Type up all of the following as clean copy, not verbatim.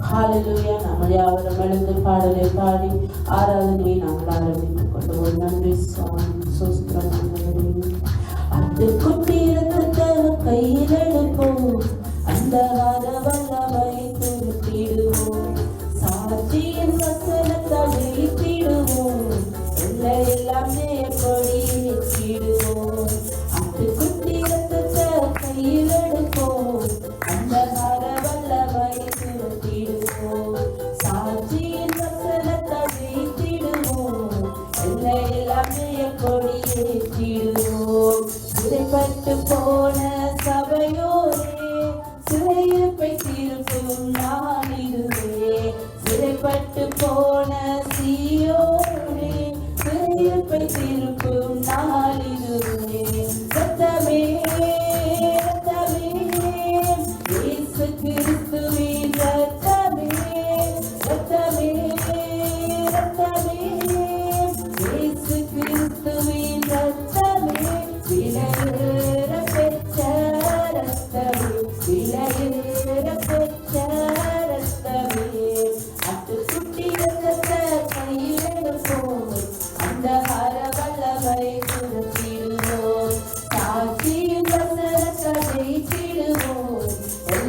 ஹalleluya. நம்ம யாவரும் எழுந்து பாடலை பாடி ஆராதனையை நாங்கள் ஆரம்பித்துக் கொள்வோம். நன்றி சுவாமி, சோஸ்திரம் ஆண்டவரே. ஆட்டுக்குட்டி இரத்தத்தை கையில் எடுப்போம், அந்த வல்லமை துருத்திடுவோம், சாட்சியின் வசனத்தை ஜெயித்திடுவோம், எல்லாம் ஜெயக்கொடி ஏற்றிடுவோம். ஆட்டுக்குட்டி இரத்தத்தை கையில் எடுப்போம், அந்த வல்லமை துருத்திடுவோம், சாட்சியின் வசனத்தை ஜெயித்திடுவோம், எல்லாம் ஜெயக்கொடி ஏற்றிடுவோம். சிறைப்பட்டு போன சபையோரே, சிறையிருப்பை திருப்பும் நாளிதுவே. சிறைப்பட்டு போன சீயோரே, சிறையிருப்பை திருப்பும் நாளிதுவே. ரத்தமே ரத்தமே, இயேசு கிறிஸ்துவின் ரத்தமே, ரத்தமே ரத்தமே, இயேசு கிறிஸ்துவின் ரத்தமே, விலையேற பெற்ற ரத்தமே, விலையேற பெற்ற ரத்தமே. ஆட்டுக்குட்டி ரத்தத்தை கையில் எடுப்போம், அந்த வல்லமை துரத்திடுவோம், சாட்சியின் வசனத்தை ஜெயித்திடுவோம்,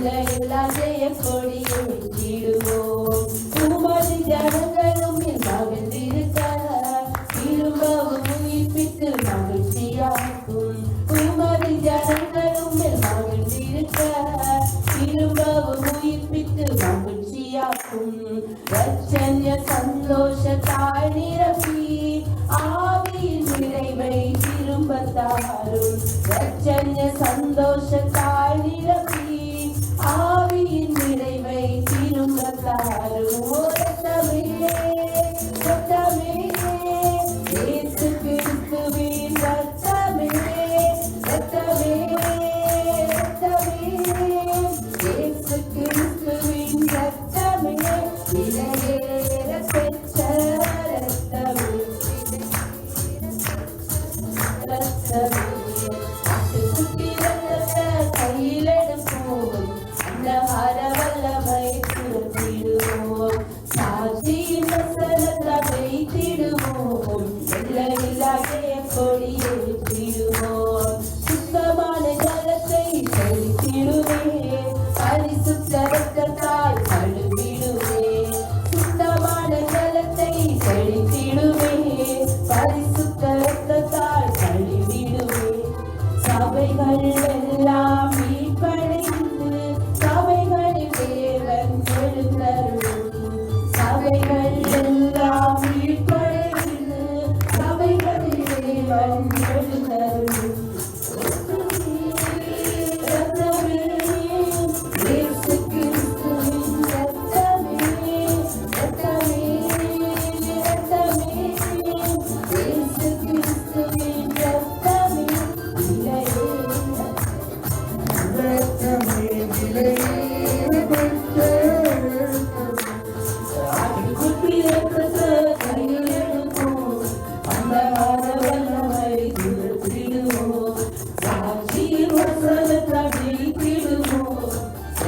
எல்லாம் ஜெயக்கொடி ஏற்றிடுவோம். உமது ஜனங்களும் மகிழ்ந்திருக்க திரும்பவும் உயிர்ப்பித்து மகிழ்ச்சியாக்கும். உமது ஜனங்களும் மகிழ்ந்திருக்க திரும்பவும் உயிர்ப்பித்து மகிழ்ச்சியாக்கும். ரட்சண்ய சந்தோஷத்தால் நிரப்பி ஆவியின் நிறைவை திரும்ப தாரும். ரட்சண்ய சந்தோஷத்தால் நிரப்பி ஆவியின் நிறைவை திரும்ப தாரும். ரத்தமே ரத்தமே, இயேசு கிறிஸ்துவின் ரத்தமே, ரத்தமே ரத்தமே, இயேசு கிறிஸ்துவின் ரத்தமே, விலையேற பெற்ற ரத்தமே, ரத்தமே. ஆட்டுக்குட்டி ரத்தத்தை கையில் எடுப்போம், அந்த வல்லமை துரத்திடுவோம், சாட்சியின் வசனத்தை ஜெயித்திடுவோம், எல்லையில்லா ஜெயக்கொடி ஏற்றிடுவோம். சுத்தமான ஜலத்தை செலுத்திடுவேன், பரிசுத்த இரத்தத்தால் கழுவிடுவேன். சுத்தமான ஜலத்தை செலுத்திடுவேன், பரிசுத்த இரத்தத்தால் கழுவிடுவேன். சபைகள் எல்லாம் மீட்படைந்து, சபைகளில் தேவன் எழுந்தருளும். சபைகள் எல்லாம் மீட்படைந்து, சபைகளில் தேவன் எழுந்தருளும். ரத்தமே, இயேசு கிறிஸ்துவின் ரத்தமே, ரத்தமே ரத்தமே, இயேசு கிறிஸ்துவின் ரத்தமே, விலையேற ரத்தமே, விலையேற பெற்ற ஆட்டுக்குட்டி ரத்தத்தை கையில் எடுப்போம், அந்த வல்லமை துரத்திடுவோம், சாட்சியின் வசனத்தை ஜெயித்திடுவோம்,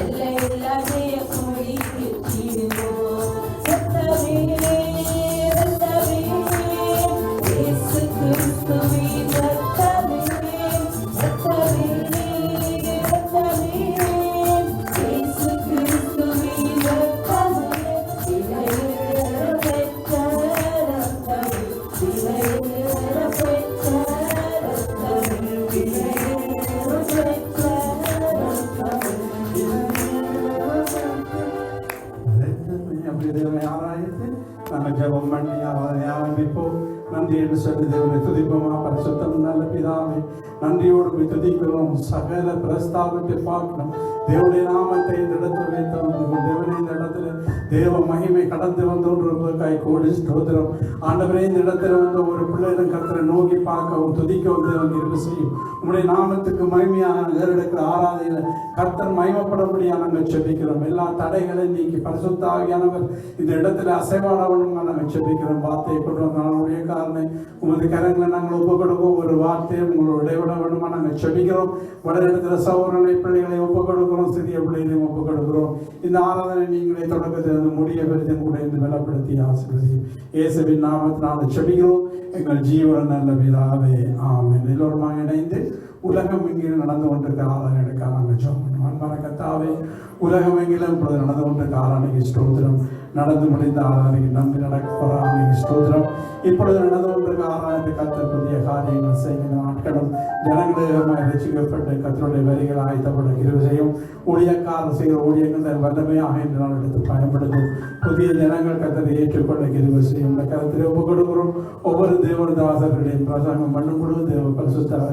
எல்லையில்லா ஜெயக்கொடி ஏற்றிடுவோம். ரத்தமே ரத்தமே, இயேசு கிறிஸ்துவின் ரத்தமே, ரத்தமே ரத்தமே, இயேசு கிறிஸ்துவின் ரத்தமே, விலையேற பெற்ற ரத்தமே, விலையேற பெற்ற ரத்தமே, விலையேற பெற்ற ரத்தமே. அப்படி தேவனை ஆராய்ந்து நாங்கள் ஜெபம் பண்ணி ஆரம்பிப்போம். நன்றி என்று சொல்லி தேவனை துதிப்போமா. பரிசுத்தம் நல்ல பிதாவே, நன்றியோடு துதிக்கிறோம். சகல பிரஸ்தாபத்தை பார்க்கணும். தேவனுடைய நாமத்தை இந்த இடத்துல வைத்தோம். தேவனை இந்த இடத்துல தேவ மகிமை கடந்து வந்தோன்றதுக்காய் கோடி ஸ்தோத்திரம். ஆண்டவரே, இந்த இடத்துல வந்து ஒரு பிள்ளைகளும் கர்த்தரை நோக்கி பார்க்கவும் துதிக்கவும் தேவன் கிருபை செய்யும். உங்களுடைய நாமத்துக்கு மகிமையான ஏறெடுக்கிற ஆராதனையில கர்த்தர் மகிமைப்படும்படியாக நாங்கள் செபிக்கிறோம். எல்லா தடைகளையும் நீக்கி பரிசுத்த ஆவியானவர் இந்த இடத்துல அசைவாடவனும் நாங்கள் செபிக்கிறோம். வார்த்தையை கொண்டு வந்தாலுடைய காரணம் உமது கரங்களை நாங்கள் ஒப்பு கொடுக்கும். ஒரு வார்த்தையை உங்களோட இடைவிட வேணுமா நாங்கள் செபிக்கிறோம். வட இடத்துல சௌரனை பிள்ளைகளை ஒப்பு கொடுக்கிறோம், சிறிய பிள்ளைகளையும் ஒப்பு கொடுக்கிறோம். இந்த ஆராதனை நீங்களே தொடக்கத்திலிருந்து முடிய பெருத்தும் கூட இந்த பலப்படுத்தி ஆசீர்வதியும். இயேசுவின் நாமத்தினால் செபிக்கிறோம் எங்கள் ஜீவன் நல்ல பிதாவே, ஆமென். எல்லோருமாக இணைந்து உலகம் எங்கிலும் நடந்து கொண்டிருக்க ஆராதனைக்காக நாங்கள் ஜெபம் பண்ணுவோம். அன்பான கர்த்தாவே, உலகம் எங்கிலும் இப்பொழுது நடந்து கொண்டிருக்க ஆராதனைக்கு ஸ்தோத்திரம். நடந்து முடிந்த ஆராதனைக்கு நன்றி. நடக்கிற ஆராதனைக்கு ஸ்தோத்திரம். இப்பொழுது நடந்து கொண்டிருக்க ஆராதனை கர்த்தர் புதிய காரியங்கள் செய்கிற நாட்களும் ஜனங்களுமாக ரசிக்கப்பட்டு கர்த்தருடைய வரிகள் ஆயத்தப்பட கிருபை செய்யும். ஊழியக்காரர் செய்கிற ஊழியர்கள் வல்லமையாக இந்த நாள் எடுத்து பயன்படுத்தும். புதிய ஜனங்கள் கர்த்தரை ஏற்றுக்கொள்ள கிருபை செய்யும். இந்த கருத்தில் ஒப்புக் கொடுக்கிறோம். ஒவ்வொரு தேவதாசர்களுடையும் பிரசங்கம் பண்ணும்பொழுது தேவ பரிசுத்த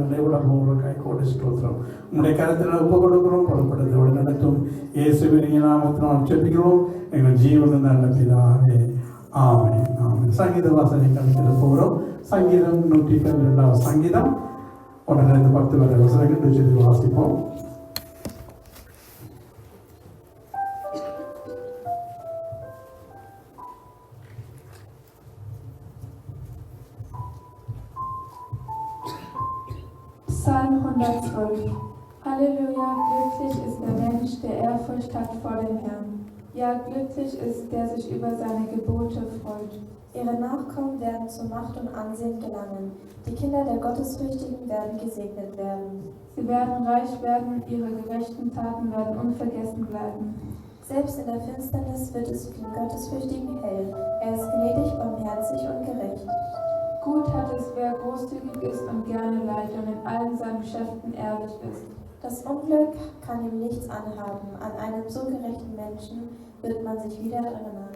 கை கோடி ஸ்தோத்திரம். உங்களுடைய கருத்தில் ஒப்புக் கொடுக்கிறோம். புறப்படுத்த நடத்தும் இயேசுவின் நாமத்தினால் செபிக்கிறோம் எங்கள் ஜீவன் நல்ல பிதாவே, ஆமென், ஆமென். சங்கீத வாசனை கணக்கில் போகிறோம். சங்கீதம் 112 சங்கீதம் 1-10 வரை வசனங்கள் சொல்லி வாசிப்போம். Psalm 112. Halleluja, glücklich ist der Mensch, der Ehrfurcht hat vor dem Herrn. Ja, glücklich ist, der sich über seine Gebote freut. Ihre Nachkommen werden zu Macht und Ansehen gelangen. Die Kinder der Gottesfürchtigen werden gesegnet werden. Sie werden reich werden, ihre gerechten Taten werden unvergessen bleiben. Selbst in der Finsternis wird es für den Gottesfürchtigen hell. Er ist gnädig, barmherzig und gerecht. Gut hat es, wer großzügig ist und gerne leidet und in allen seinen Geschäften ehrlich ist. Das Unglück kann ihm nichts anhaben. An einen so gerechten Menschen wird man sich wieder erinnern.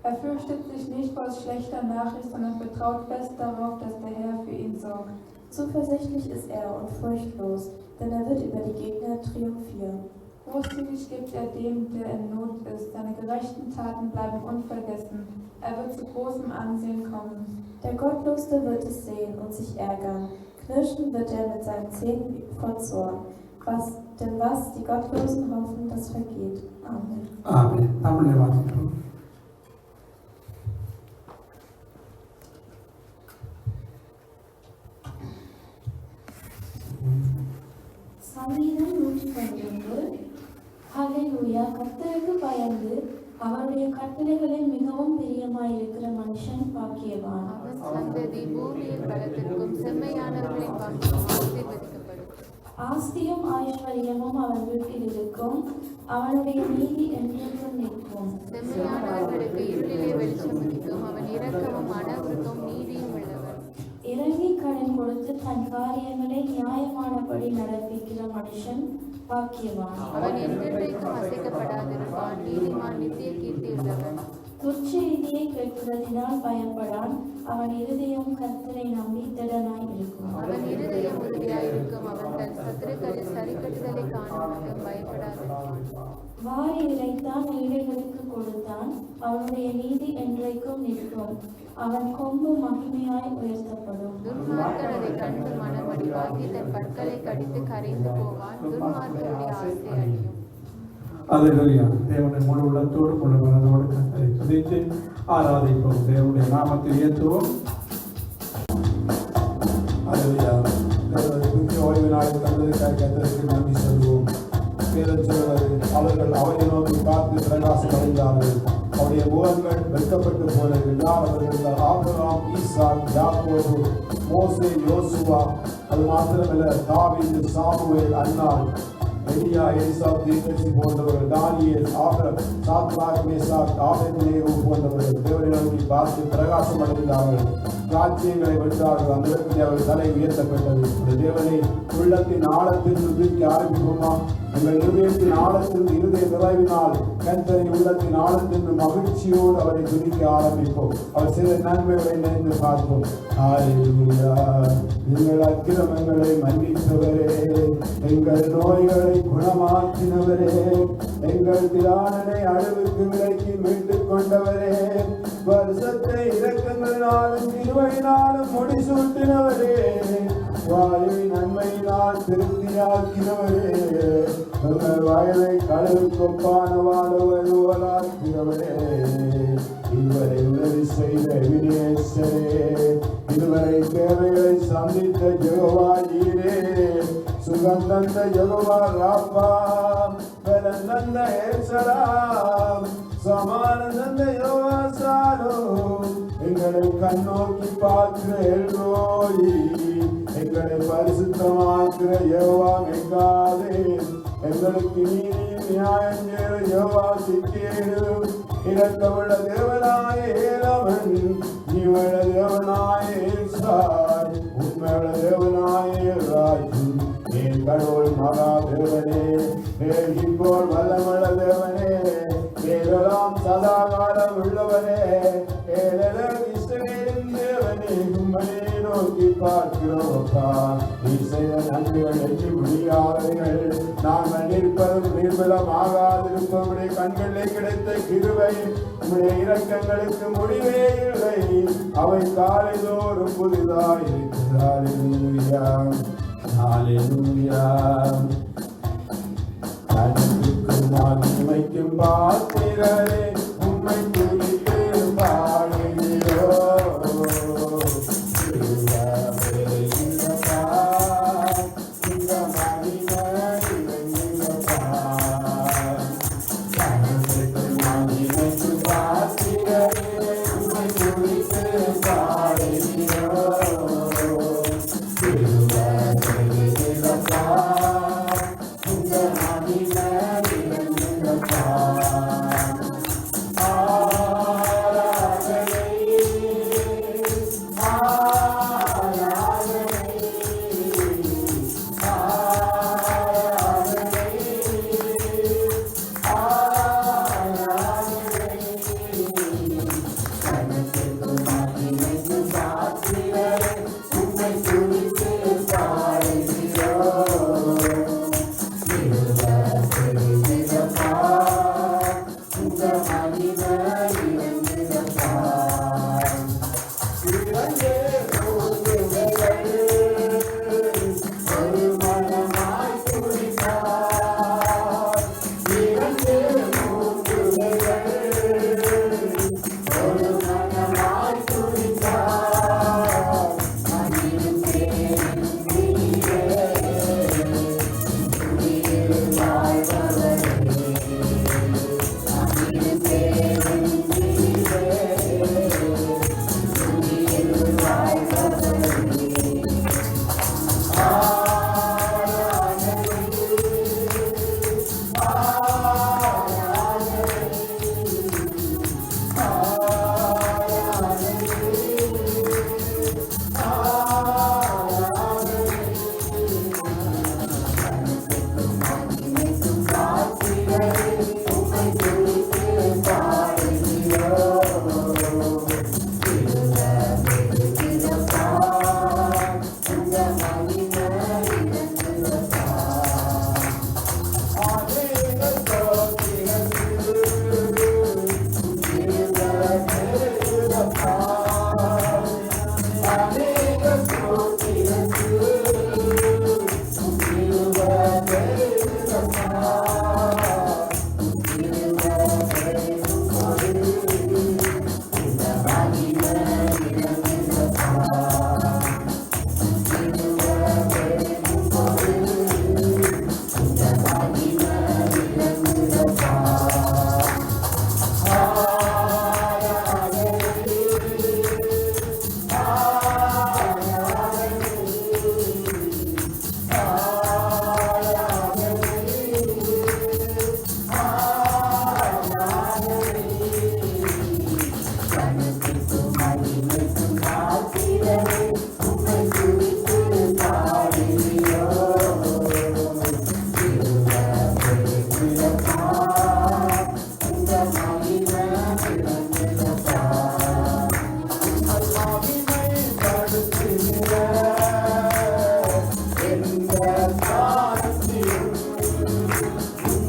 Er fürchtet sich nicht vor schlechter Nachricht, sondern vertraut fest darauf, dass der Herr für ihn sorgt. Zuversichtlich ist er und furchtlos, denn er wird über die Gegner triumphieren. Großzügig gibt er dem, der in Not ist. Seine gerechten Taten bleiben unvergessen. Er wird zu großem Ansehen kommen. Der Gottlose wird es sehen und sich ärgern. Knirschen wird er mit seinen Zähnen vor Zorn. Denn was die Gottlosen hoffen, das vergeht. Amen. Amen. தமிழை வாசிப்போம். சங்கீதம் 112. ஹல்லேலூயா, கர்த்தருக்கு பயந்து அவருடைய கட்டளைகளில் மிகவும் பிரியமாயிருக்கிற மனுஷன் பாக்கியவான். அவன் சந்ததி பூமியின் பலத்திற்கும் செம்மையானவர்களின் பங்கும் ஆசீர்வதிக்கப்படும். ஆஸ்தியும் ஐஸ்வர்யமும் அவன் வீட்டில் இருக்கும், அவனுடைய நீதி என்றென்றும் நிற்கும். செம்மையானவர்களுக்கு இருளிலே வெளிச்சம் உதிக்கும். அவன் இரக்கமும் மனவுருக்கும் நீதியும் உள்ளவன். இறங்கி கடன் கொடுத்து தன் காரியங்களை நியாயமானபடி நடப்பிக்கிற மனுஷன் பாக்கியவான். அவன் என்றென்றைக்கும் அசைக்கப்படாதிருப்பான். நீதிமான் நித்திய கீர்த்தி உள்ளவன். துர்ச்செய்தியை கேட்கிறதினால் பயப்படான், அவன் இருதயம் கர்த்தரை நம்பி திடனாய் இருக்கும். அவன் இருதயம் உறுதியாயிருக்கும். அவன் தன் சத்துருக்களில் சரிக்கட்டுதலை காணும் மட்டும் பயப்படாதிருப்பான். வாரி இறைத்தான், ஏழைகளுக்கு கொடுத்தான், அவனுடைய நீதி என்றைக்கும் நிற்கும். அவன் கொம்பு மகிமையாய் உயர்த்தப்படும். துன்மார்க்கன் அதை கண்டு மனமடிவாகி தன் பற்களை கடித்து கரைந்து போவான். துன்மார்க்கனுடைய ஆசை அழியும். அல்லேலூயா. தேவனை முழு உள்ளத்தோடு முழு மனதோடு கர்த்தரை துதித்து ஆராதிப்போம். தேவனுடைய நாமத்தை உயர்த்துவோம். அல்லேலூயா. தேவனுடைய ஓய்வு நாளில் தந்ததுக்காக கர்த்தருக்கு நன்றி சொல்வோம். அவர்கள் அவரை நோக்கி பார்த்து பிரகாசம் அடைந்தார்கள். அவருடைய முகங்கள் வெட்கப்பட்டு போனது. அவர்கள் ஆபிரகாம், ஈசாக், யாக்கோபு, மோசே, யோசுவா, அது மாத்திரமல்ல தாவீது, சாமுவேல், அன்னாள், எலியா, எலிசா, தீர்க்கதரிசி போன்றவர்கள், தானியேல், சாத்ராக், மேசாக், ஆபேத்நேகோ போன்றவர்கள் தேவனை நோக்கி பார்த்து பிரகாசம் அடைந்தார்கள். ராஜ்யங்களை வென்றார்கள். அந்த இடத்தில் அவர்கள் தலை உயர்த்தப்பட்டது. அந்த தேவனை உள்ளத்தின் ஆழத்தில் தூக்கி ஆரம்பிப்போமா? எங்கள் இருதயத்தின் ஆழத்தில் இருதய நிறைவினால் கர்த்தரை உள்ளத்தின் ஆழத்தில் மகிழ்ச்சியோடு அவரை துதிக்க ஆரம்பிப்போம். அவர் சில நன்மைகளை நினைந்து பார்ப்போம். ஹல்லேலூயா. எங்கள் அக்கிரமங்களை மன்னித்தவரே, எங்கள் நோய்களை குணமாக்கினவரே, எங்கள் திராணனை அழிவுக்கு விலக்கி மீட்டுக் கொண்டவரே, வருஷத்தை இரக்கங்களினாலும் கிருபையினாலும் முடிசூட்டினவரே, வாயுவின் நன்மையினால் திருப்தியாக்கிறவரே, எங்கள் வயதை கழுவு கொப்பான வாழ்வலாக்கிறவரே, இதுவரை உதவி செய்த வினேஸ்வரே, இதுவரை தேவைகளை சந்தித்த யெகோவா ஈரே, சுகம் தந்த யெகோவா ராப்பா, பலன் தந்த ஏசலாம், சமானம் தந்த யெகோவா சாலோம், எங்களை கண்ணோக்கி பார்க்கிற எல்ரோயி, எங்களை பரிசுத்தமாக்குற யெகோவா மெக்காதே, எங்களுக்கு நீதி நியாயம் செய்கிற யெகோவா சிக்கேடு, இரக்கமுள்ள தேவனாய ஏலவன், ஜீவன தேவனாய ஏசாய், உண்மையுள்ள தேவனாய ராஜு, என் கடவுள் மகா தேவனே, இப்போல் வல்லமுள்ள தேவனே, ஏதெல்லாம் சதா காலம் உள்ளவனே, இஸ்ரவேலின் தேவனே, உம்மையே நோக்கி பார்க்கிறோப்பா, நீ செய்த நன்மைகள் எண்ணி முடியாதவைகள், நாங்கள் நிற்பதும் நிர்மலமாகாதிருப்போம், உடைய கண்களிலே கிடைத்த கிருபை, உடைய இரக்கங்களுக்கு முடிவே இல்லை, அவை காலைதோறும் புதிதாய் இருக்கிறார். மகிமைக்கும் பாத்திரரே, உம்மை துதித்து பாடுகிறோம்.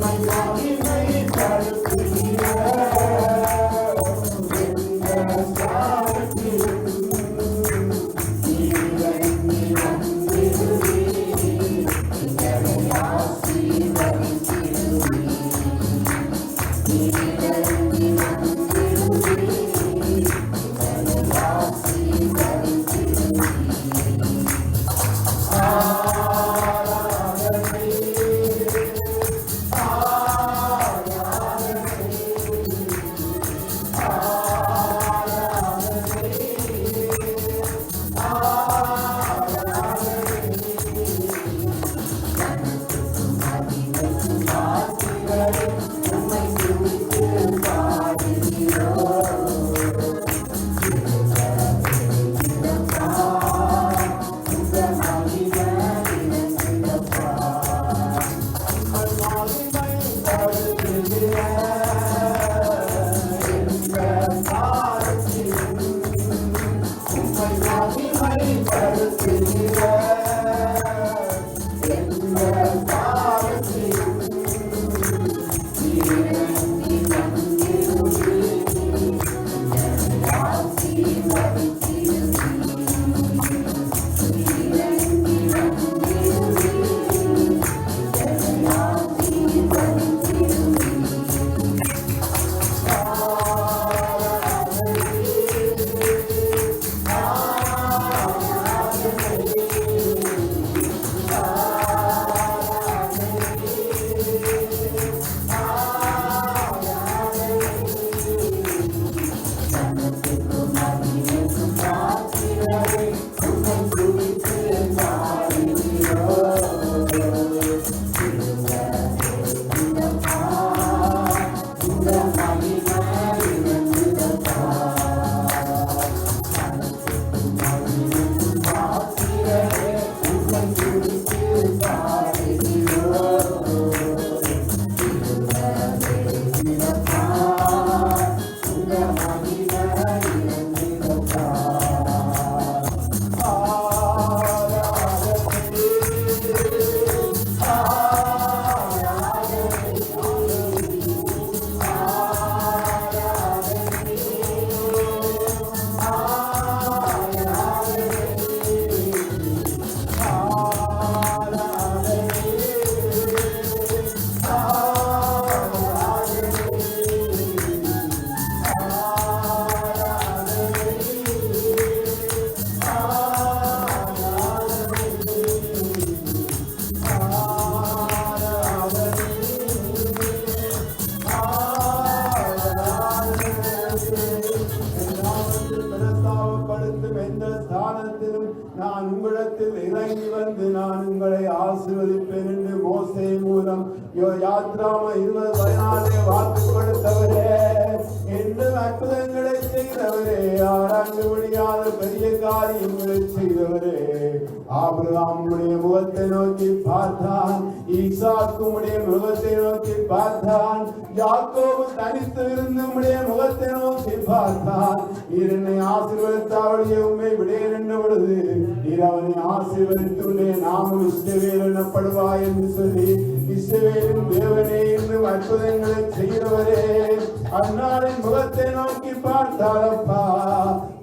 மகிமை நான் உங்களிடத்தில் இறங்கி வந்து நான் உங்களை ஆசீர்வதிப்பேன் என்று மோசே மூலம் யாத்ராம 20 வாக்கு கொடுத்தவரே, இன்னும் அற்புதங்களை செய்தவரே, ஆராய்ந்து முடியாத பெரிய காரியங்களை செய்தவரே, ஆபிரகாமுடைய முகத்தை நோக்கி பார்த்தான், ஈசாக்குடைய முகத்தை நோக்கி பார்த்தான், யாக்கோபு தனித்து இருந்து உம்முடைய முகத்தை நோக்கி பார்த்தான். நீர் என்னை ஆசீர்வதித்தாவடைய உண்மை விடேன் என்ற பொழுது நீர் அவனை ஆசீர்வதித்துள்ளே நாமும் இஸ்ரவேல் எனப்படுவாய் என்று சொல்லி இஸ்ரவேலின் தேவனே என்று அற்புதங்களை செய்கிறவரே, அன்னாரின் முகத்தை நோக்கி பார்த்தாரப்பா.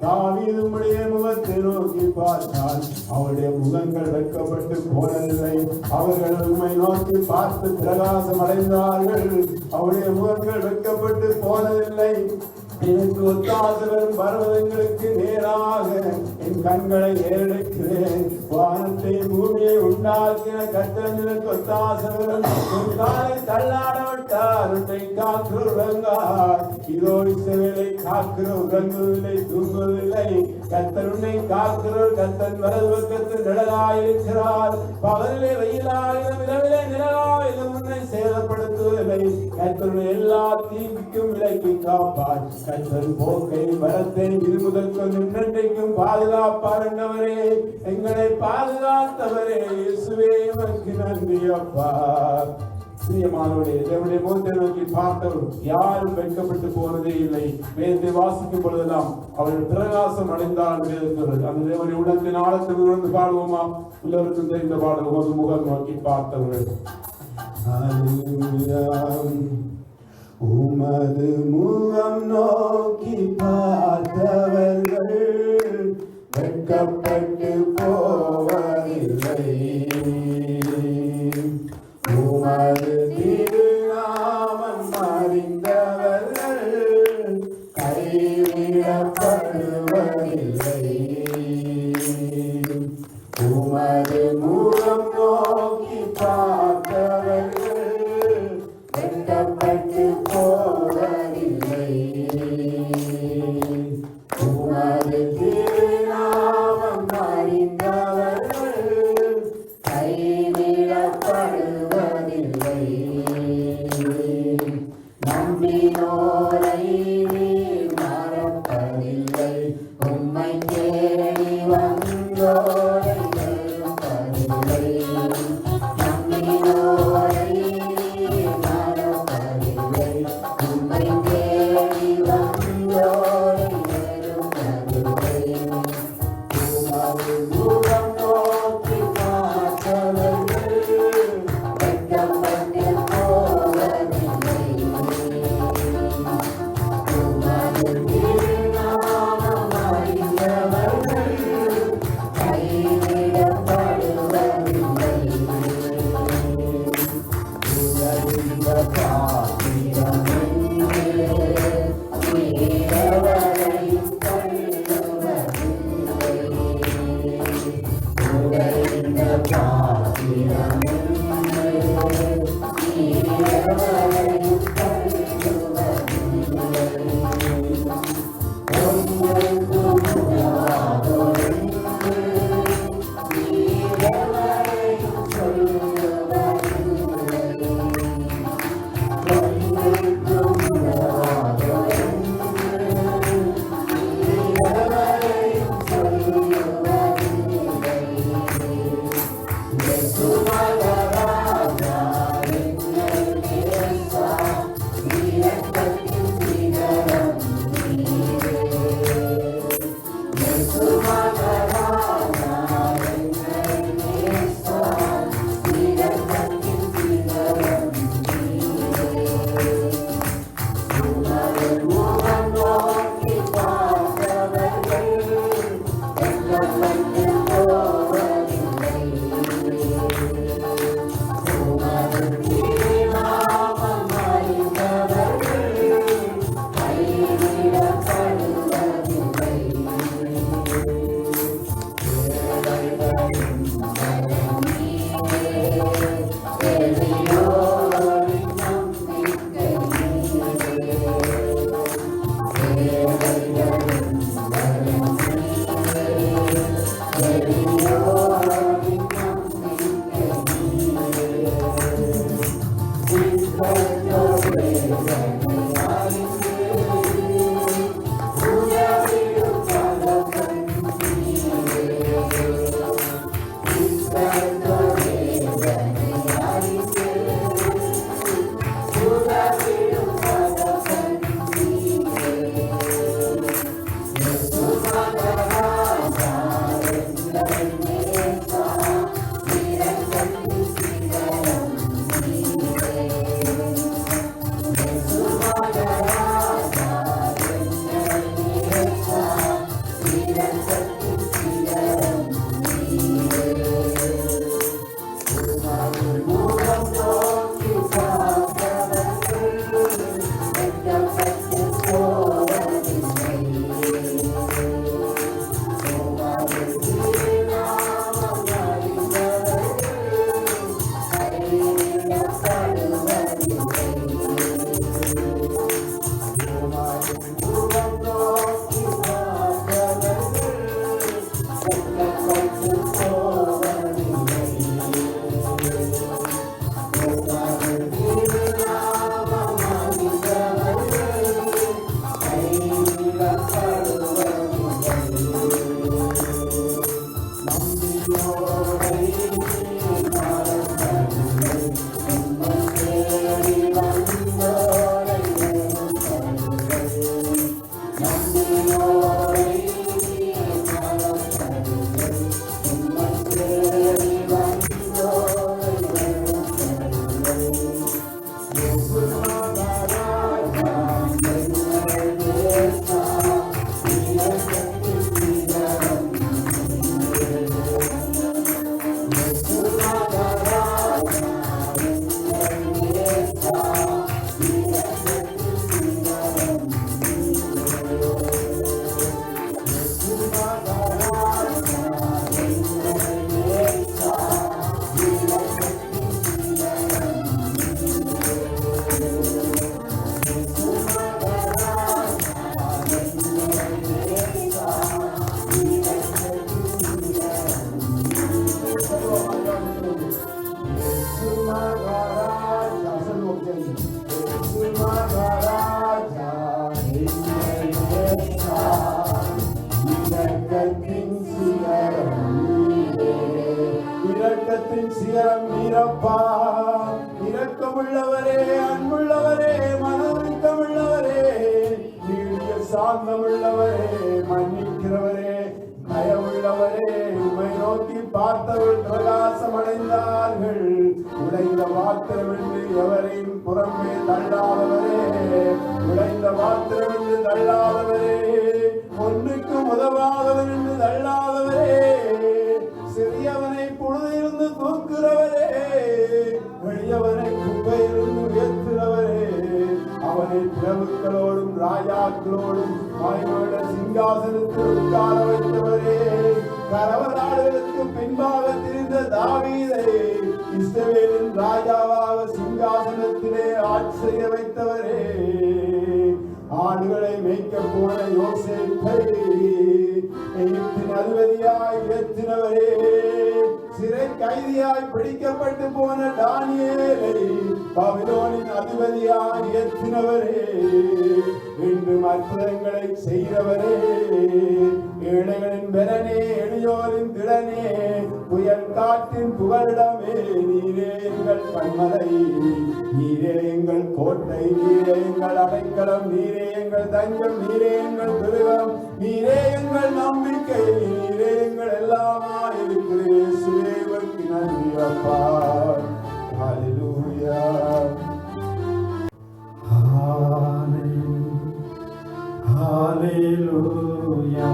தாவீது உம்முடைய முகத்தை நோக்கி பார்த்தால் அவருடைய முகங்கள் வெட்கப்பட்டு போனதில்லை. அவர்கள் உம்மை நோக்கி பார்த்து பிரகாசம் அடைந்தார்கள். அவருடைய முகங்கள் வெட்கப்பட்டு போனதில்லை. எனக்கு ஒத்தாசவரும் பர்வதங்களுக்கு நேராக என் கண்களை ஏறெடுக்கிறேன். வானத்தை பூமியை உண்டாக்கின கர்த்தர் எனக்கு ஒத்தாசவரும் உன் காலை தள்ளாட விட்டார். உன்னை காக்கிற உறங்கார். இதோ இஸ்ரவேலை காக்கிற உறங்குவதில்லை, தூங்குவதில்லை. கர்த்தர் உன்னை காக்கிறவர் கர்த்தர் வலது பக்கத்தில் நிழலாயிருக்கிறார். பகலிலே வெயிலாயிரம் இரவிலே நிழலாயிரம் உன்னை சேதப்படுத்துவதில்லை. கர்த்தருடைய எல்லா தீமைக்கும் விலக்கி காப்பார். கர்த்தர் போக்கை வரத்தை இருமுதற்கும் நின்றைக்கும் பாதுகாப்பார் என்றவரே, எங்களை பாதுகாத்தவரே, இயேசுவே உமக்கு நன்றி அப்பா. பிரியமானவர்களே, தேவனுடைய முகத்தை நோக்கி பார்த்தவர் யாரும் வெட்கப்பட்டு போனதே இல்லை. வேதத்தை வாசிக்கும் பொழுதெல்லாம் அவர்கள் பிரகாசம் அடைந்தால் வேதத்தில் அந்த தேவனுடைய உள்ளத்தின் ஆழத்தில் உணர்ந்து பாடுவோமா? உள்ளவருக்கும் தெரிந்த பாடல் முகம் நோக்கி பார்த்தவர்கள். உமது முகம் நோக்கி பார்த்தவர்கள் வெட்கப்பட்டு போவதில்லை. உமது திருநாமம் அறிந்தவர்கள் நம்பினோரை நீர் மறப்பதில்லை உம்மை தேடி வந்தோரை வெறுப்பதில்லை நம்பினோரை நீர் மறப்பதில்லை உம்மை தேடி வந்தோரை வெறுப்பதில்லை உமது முகம் நோக்கி பார்த்தவர்கள் வெட்கப்பட்டு போவதில்லை உமது சாந்தமுள்ளவரே, மன்னிக்கிறவரே, தயவுள்ளவரே, உம்மை நோக்கி பார்த்தவர்கள் பிரகாசம் அடைந்தார்கள். உடைந்த பாத்திரம் என்று எவரையும் புறம்பே தள்ளாதவரே, உடைந்த பாத்திரம் என்று தள்ளாதவரே, ஒன்றுக்கு உதவாதவர் என்று தள்ளாதவரே, சிறியவனை பொழுதிலிருந்து தூக்குறவரே, எளியவனை குப்பையிலிருந்து உயர்த்துகிறவரே, அவனை பிரபுக்களோடும் ராஜாக்களோடும் மகிமையுள்ள சிங்காசனத்தில் உட்கார வைத்தவரே, கரவலாடுகளுக்கு பின்பாக திரிந்த தாவீதை இஸ்ரவேலின் ராஜாவாக சிங்காசனத்திலே ஆட்சி செய்ய வைத்தவரே, ஆடுகளை மேய்க்க போன யோசேப்பை எகிப்தின் அதிபதியாய் உயர்த்தினவரே, சிறை கைதியாய் பிடிக்கப்பட்டு போன தானியேலை பாபிலோனின் அதிபதியாய் உயர்த்தினவரே, இன்றும் அற்புதங்களை செய்கிறவரே, ஏழைகளின் பலனே, எளியோரின் திடனே, புயல் காற்றின் புகலிடமே, நீரே எங்கள் கண்மலை, நீரே எங்கள் கோட்டை, நீரே எங்கள் அடைக்கலம், நீரே எங்கள் தஞ்சம், நீரே எங்கள் துருவம், நீரே எங்கள் நம்பிக்கை, நீரே எங்கள் எல்லாமாய் இருக்கிற இயேசுவே, உமக்கு நன்றி அப்பா. ஹல்லேலூயா. Hallelujah,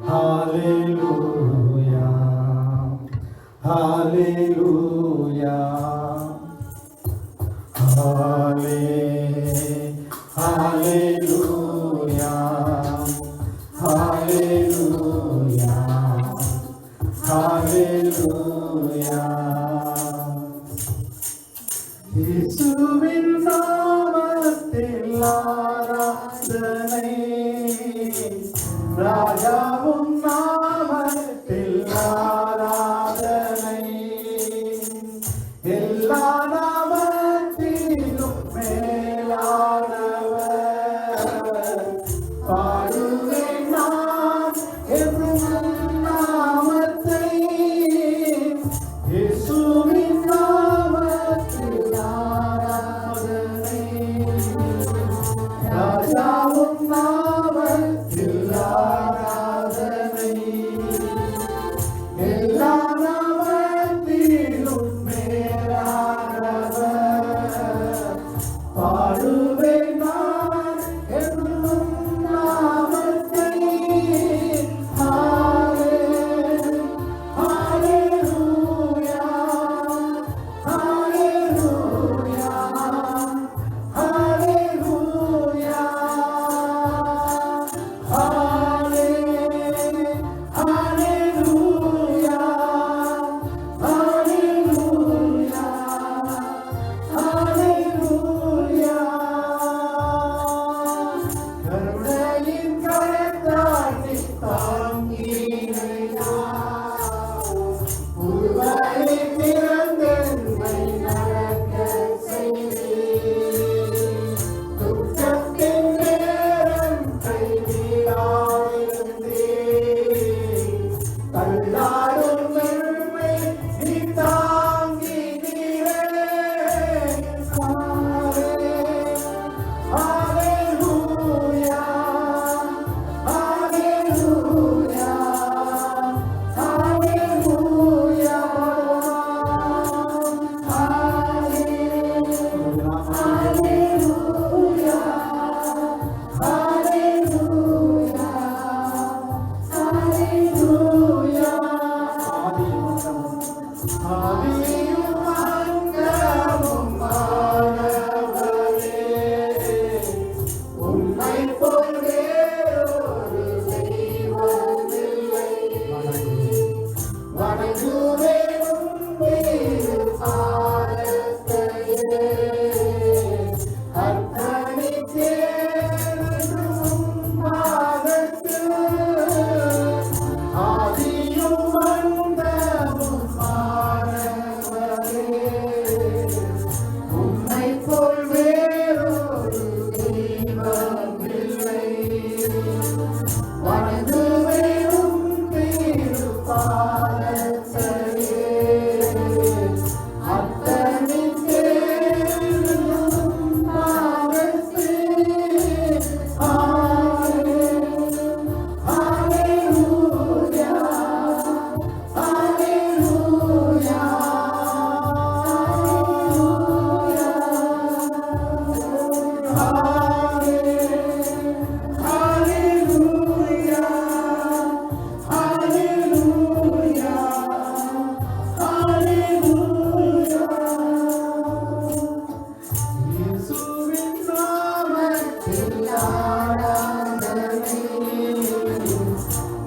hallelujah, hallelujah, hallelujah, hallelujah, hallelujah. இயேசுவின் நாமத்தில் ஆராதனை, ராஜாவும் நாமத்தில் ஆராதனை, எல்லா நாமத்திலும் மேலானவர், பாடுவேன் நான் என்றும் நாமத்தை, இயேசுவின் நாமத்தில் ஆராதனை, ராஜாவும் நாமத்தில் ஆராதனை.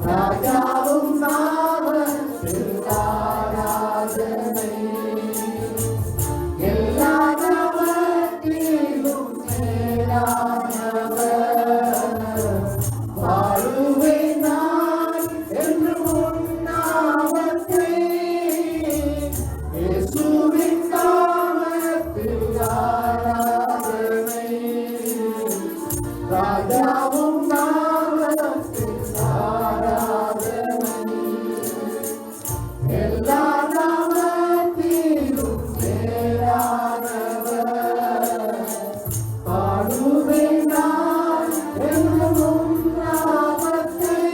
ராஜாவும் நாமத்தில் ஆராதனை எல்லா நாமத்திலும் மேலானவர் வாழுவேன் நான் என்று உன்னாமத்தை இயேசுவின் நாமத்தில் ஆராதனை ராஜாவும் நாமத்தில் ஆராதனை எல்லா நாமத்திலும் மேலானவர் பாடுவேன் நான் என்றும் நாமத்தை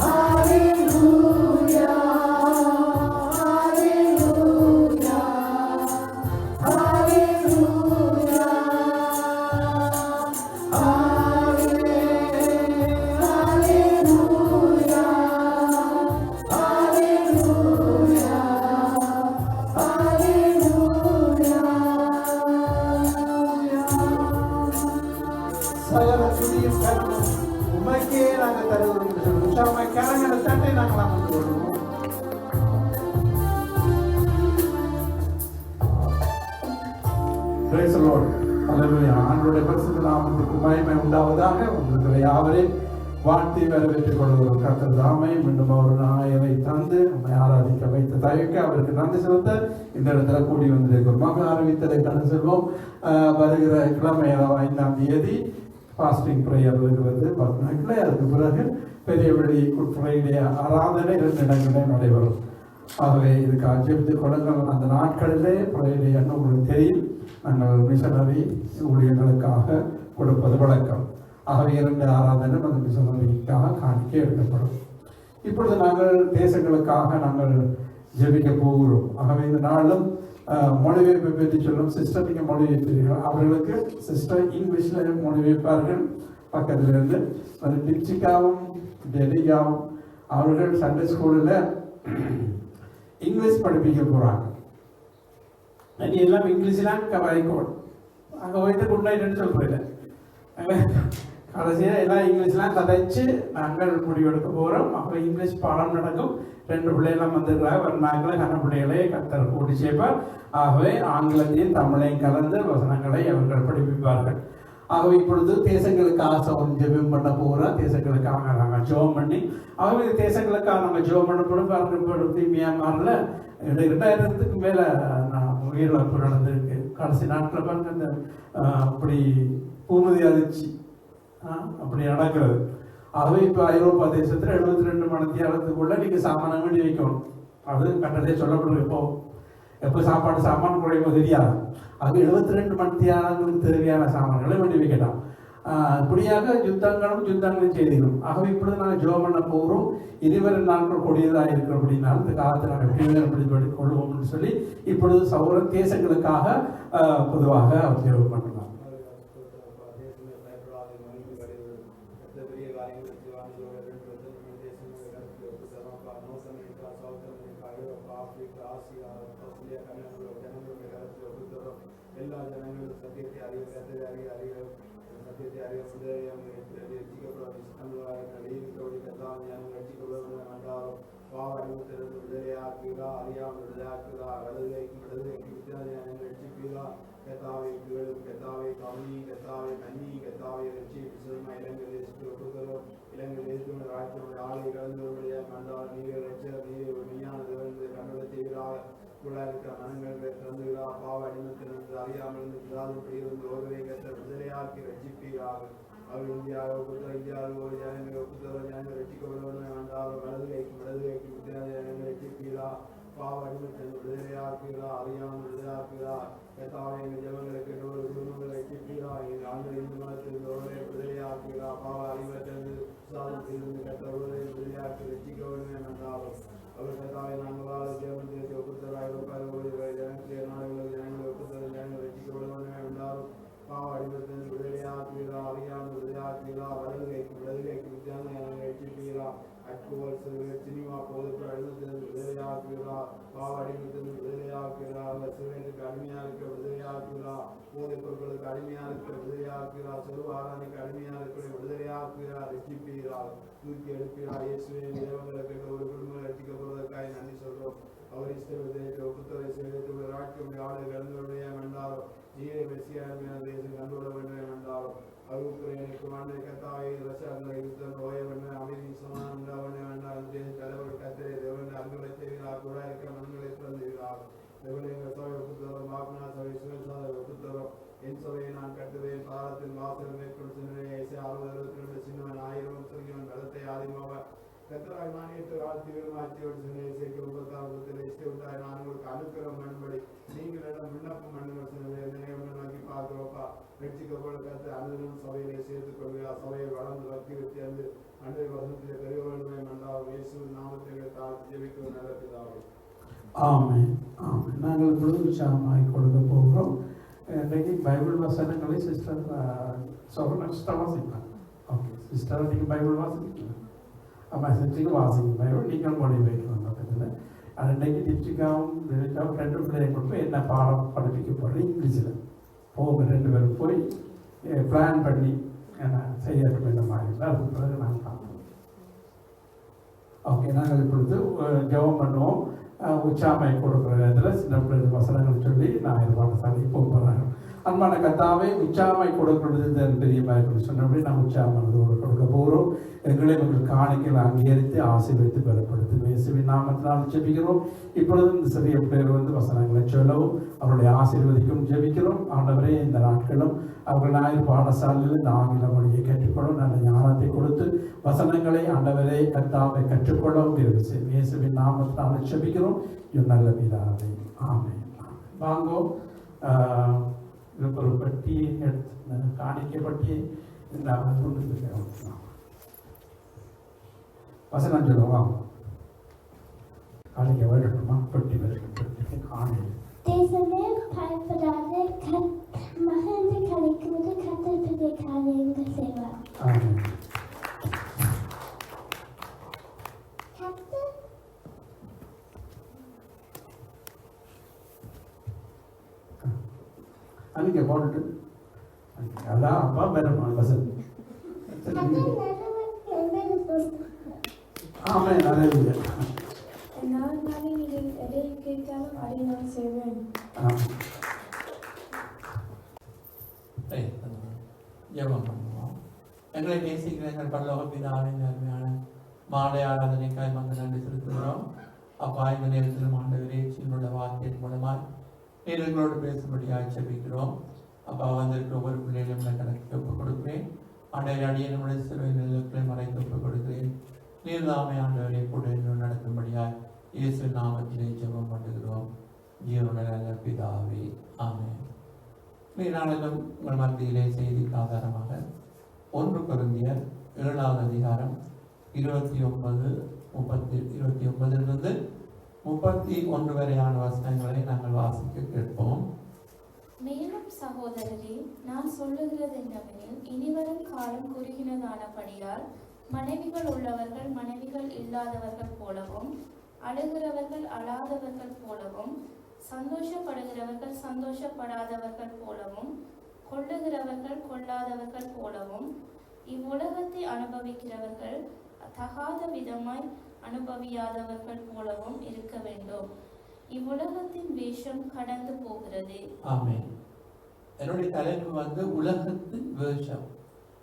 ஹalleluya ஹalleluya ஹalleluya சகல துதியும் கனமும் உமக்கே நாங்கள் தருகிறோம் என்று சொல்லி உற்சாகமாய் கரங்களை தட்டை நாங்கள் அமர்ந்து கொள்வோம். Praise the Lord. Hallelujah. ஆண்டவருடைய பரிசுத்த நாமத்துக்கு மகிமை உண்டாவதாக. உங்களை யாவரையும் வாழ்த்தி வரவேற்றுக் கொள்கிறோம். கர்த்தர் தாமே மீண்டும் அவர் நாயரை தந்து நம்மை ஆராதிக்க வைத்த தயக்க அவருக்கு நன்றி செலுத்த இந்த இடத்துல கூடி வந்திருக்கிறோம். மக ஆரம்பித்ததை கண்டு செல்வோம். வருகிற கிழமை 5ஆம் தேதி ஃபாஸ்டிங் ப்ரேயர் இருக்கிறது 10 நாட்கள். அதுக்கு பிறகு பெரிய வெளி குட் ஃப்ரைடே ஆராதனை 2 இடங்களில் நடைபெறும். ஆகவே இதுக்கு அஜெபித்துக் கொள்ளுங்கள். அந்த நாட்களிலே ஃப்ரைடே என்ன உங்களுக்கு தெரியும், நாங்கள் மிஷனரி ஊழியர்களுக்காக கொடுப்பது வழக்கம். ஆகவே 2 ஆராதனை அந்த மிஷனரிக்காக காணிக்க எடுக்கப்படும். இப்பொழுது நாங்கள் தேசங்களுக்காக நாங்கள் ஜெபிக்க போகிறோம். ஆகவே இந்த நாளும் மொழிபெயர்ப்பை பற்றி சொல்லும். சிஸ்டர் நீங்கள் மொழிபெயர்ப்பீர்கள், அவர்களுக்கு சிஸ்டர் இங்கிலீஷில் மொழிபெயர்ப்பார்கள். பக்கத்தில் இருந்து டிப்சிகாவும் டெலிகாவும் அவர்கள் சண்டே ஸ்கூலில் இங்கிலீஷ் படிப்பிக்க போகிறாங்க. நீ எல்லாம் இங்கிலீஷ்லாம் கவாய்க்கோடு அங்கே போயிட்டு குட் நைட்னு சொல்கிறீங்க. கடைசியாக எல்லாம் இங்கிலீஷ்லாம் கதைச்சு நாங்கள் முடிவெடுக்க போகிறோம். அப்போ இங்கிலீஷ் பாடம் நடக்கும். 2 பிள்ளைகளாம் வந்துருக்காங்க. ஒரு நாட்களில் கண்ண பிள்ளைகளே கத்தர் கூட்டி சேர்ப்பார். ஆகவே ஆங்கிலத்தையும் தமிழையும் கலந்து வசனங்களை அவர்கள் படிப்பிப்பார்கள். ஆகவே இப்பொழுது தேசங்களுக்காக ஜெபம் பண்ண போகிறோம். தேசங்களுக்காக நாங்கள் ஜெபம் பண்ணி ஆகவே தேசங்களுக்காக நாங்கள் ஜெபம் பண்ண போடுத்தி மியான்மரில் 2000க்கு மேலே உயிரிழப்பு நடந்திருக்கு. கடைசி நாட்டில் பாருங்க இந்த அப்படி பூமதி அதிர்ச்சி அப்படி நடக்கிறது. ஆகவே இப்போ ஐரோப்பா தேசத்தில் 72 மணித்தியாலத்துக்குள்ள நீங்கள் சாமானை வேண்டி வைக்கணும். அது கட்டளை சொல்லப்படுது. எப்போ சாப்பாடு குறையுமோ தெரியாது. அது 72 மணித்தியாலங்களுக்கு தேவையான சாமான்களை வேண்டி வைக்கலாம். இப்படியாக யுத்தங்களும் செய்திடும். ஆகவே இப்பொழுது நாங்கள் ஜெபம் பண்ண போகிறோம். 20 நாட்கள் கொடியதாக இருக்கிற அப்படின்னாலும் இந்த காலத்தை நாங்கள் எப்படி கொள்வோம்னு சொல்லி இப்பொழுது சௌர தேசங்களுக்காக பொதுவாக ஜெபம் பண்ணலாம். எல்லா ஜனங்களும் சத்தியத்தை அறிய சினிமா போதுக்கு அழுத்தத்திலிருந்து விடுதலையாக்குகிறார், பாவடிமத்திலிருந்து விடுதலையாக்குகிறார், சிறுவனுக்கு அடிமையா இருக்க விடுதலையாக்குகிறார், போதைப் பொருட்களுக்கு அடிமையா இருக்க விடுதலையாக்குகிறார், செல்வாரானுக்கு அடிமையா இருக்கிற விடுதலையாக்குகிறார், ரட்சிப்பீரார், தூக்கி எடுக்கிறார். இயேசுவின் தேவங்களுக்கு ஒரு குடும்பம் ரட்சிக்கப்படுவதற்காக நன்றி சொல்றோம். அவர் இஷ்டத்தை புத்தரை சேவைத்துள்ள ராட்சியுடைய ஆளு கலந்துடைய வேண்டாரோ ஜீரை வெசியான தேசம் கண்டுள்ள வேண்டும் வேண்டாரோ அருக்குறையனுக்கு மண்ணை கத்தாவை ரசாங்களை யுத்தம் ஓய வேண்டும் அமைதி சமானம் உண்டாவன வேண்டாம் தலைவர் கத்திரை தேவன் அங்குகளை செய்கிறார் கூட இருக்க மண்களை திறந்துகிறார். தேவனைகள் சபை ஒப்புத்தரும் வாக்குனா சபை சுயசாத ஒப்புத்தரும் என் சபையை நான் கட்டுவேன் பாரத்தின் வாசல் மேற்கொண்டு சென்றேன் 662 சின்னவன் 1000 சொல்கிறவன் பலத்தை ஆதிமாக கத்தராய் மானியத்தை வாழ்த்தி விரும்பாட்சியோடு சென்னை இசைக்கு 36 இசை உண்டாய் நான் உங்களுக்கு அனுக்கிறம் மண்படி நீங்களிடம் விண்ணப்பம் மண்ணுகள் நோக்கி பார்க்கிறோப்பா ரட்சிக்கப்பட கத்து அனுதினம் சபையிலே சேர்த்துக் கொள்கிறார். சபையை வளர்ந்து வக்கி வைத்து அன்றைய வசனத்திலே பெரிய வேண்டுமே மன்றாவும் இயேசுவின் நாமத்தை தாழ்த்தி ஜெபிக்கும் நல்ல பிதாவே. ஆமென் ஆமென். நாங்கள் இப்பொழுது உற்சாகமாய் கொடுக்க போகிறோம். இன்றைக்கு பைபிள் வசனங்களை சிஸ்டர் சிஸ்டர் வாசிப்பாங்க. ஓகே சிஸ்டர், நீங்கள் பைபிள் வாசிப்பீங்களா? மெசேஜுக்கு வாசிங்க பைபிள், நீங்கள் மொழி வைக்கணும் பக்கத்தில். அது இன்றைக்கு டிப்சிக்காவும் விவேக்காவும் 2 பிள்ளையை கொண்டு என்ன பாடம் படிப்பிக்க போகிறேன் இங்கிலீஷில் போக 2 பேரும் போய் பிளான் பண்ணி செய்யட்டும் இந்த மாதிரி அதுக்கு பிறகு நாங்கள் பார்ப்போம். ஓகே, நாங்கள் இப்பொழுது ஜெபம் பண்ணுவோம். உச்சாமை கொடுக்குற இடத்துல சின்ன பிள்ளை வசனங்கள் சொல்லி நான் பாடசாலைக்கு போக போகிறாங்க. அன்பான கர்த்தாவே, உச்சாமை கொடுக்கிறது பெரிய பயப்படி சொன்னபடி நாம் உச்சாமனதோடு கொடுக்க போகிறோம். எங்களை உங்கள் காணிக்கையில் அங்கீகரித்து ஆசீர்வதித்து பெறப்படுத்தும் இயேசுவின் நாமத்தினால் ஜெபிக்கிறோம். இப்பொழுது இந்த சிறிய பிள்ளைகள் வசனங்களை சொல்லவும் அவருடைய ஆசீர்வதிக்கும் ஜெபிக்கிறோம். ஆண்டவரே, இந்த நாட்களும் அவர்கள் ஞாயிறு பாடசாலையில் இந்த ஆங்கில மொழியை கற்றுக்கொள்ளும் நல்ல ஞானத்தை கொடுத்து வசனங்களை ஆண்டவரே கர்த்தாவை கற்றுக்கொள்ளவும் இருக்கும் இயேசுவின் நாமத்தினால் ஜெபிக்கிறோம். இது நல்ல பிதாவே, ஆமென். வாங்கோ ஒரு பட்டியை எடுத்து காணிக்கை பட்டியை வசனம் சொல்லுவோம். காணிக்கை வரட்டுமா? பட்டி வரட்டு காணி Deze leerpijpedalen maken de kalikmoede katerpedekale in de seva. Amen. Kater? அன்றைக்கி போட்டுட்டு அதான் அப்பா பெருமா வசதி. ஆமென், அல்லேலூயா. நான் நீங்கள் எதை கேட்டாலும் அதை நான் செய்வேன். ஜெபம் பண்ணுவோம். எங்களை நேசிக்கிற எங்கள் பரலோக பிதாவின் அருமையான மாலை ஆராதனைக்காய் வந்து நன்றி செலுத்துகிறோம். அப்பா, இந்த நேரத்தில் ஆண்டவரே சின்னுள்ள வார்த்தையின் மூலமாய் எங்களோடு பேசும்படியாக ஜெபிக்கிறோம். அப்பா, வந்திருக்கிற ஒவ்வொரு பிள்ளைகளும் கணக்கு ஒப்புக் கொடுக்கிறேன். ஆண்டவரே, அடியனுடைய சிறுவை நிலக்களை மறைத்து ஒப்புக் கொடுக்கிறேன். நீர்தாமை ஆண்டவரை கூட நடத்தும்படியாய் இயேசு நாமத்திலே ஜெபம் பண்ணுகிறோம். ஜீவனுள்ள நல்ல பிதாவே, ஆமென். நாளிலும் உங்கள் மத்தியிலே செய்திக்கு ஆதாரமாக 1 கொரிந்தியர் 7வது அதிகாரம் 29 31 வரையான வசனங்களை நாங்கள் வாசிக்க கேட்போம். மேலும் சகோதரரே, நான் சொல்லுகிறது என்னவெனில், இனிவரும் காலம் குறுகினதானபடியால் மனைவிகள் உள்ளவர்கள் மனைவிகள் இல்லாதவர்கள் போலவும், அழுகிறவர்கள் அழாதவர்கள் போலவும், சந்தோஷப்படுகிறவர்கள் சந்தோஷப்படாதவர்கள் போலவும், கொள்ளுகிறவர்கள் கொள்ளாதவர்கள் போலவும், இவ்வுலகத்தை அனுபவிக்கிறவர்கள் தகாத விதமாய் அனுபவியாதவர்கள் போலவும் இருக்க வேண்டும். இவ்வுலகத்தின் வேஷம் கடந்து போகிறது. ஆமென். என்னுடைய தலைப்பு உலகத்தின் வேஷம்.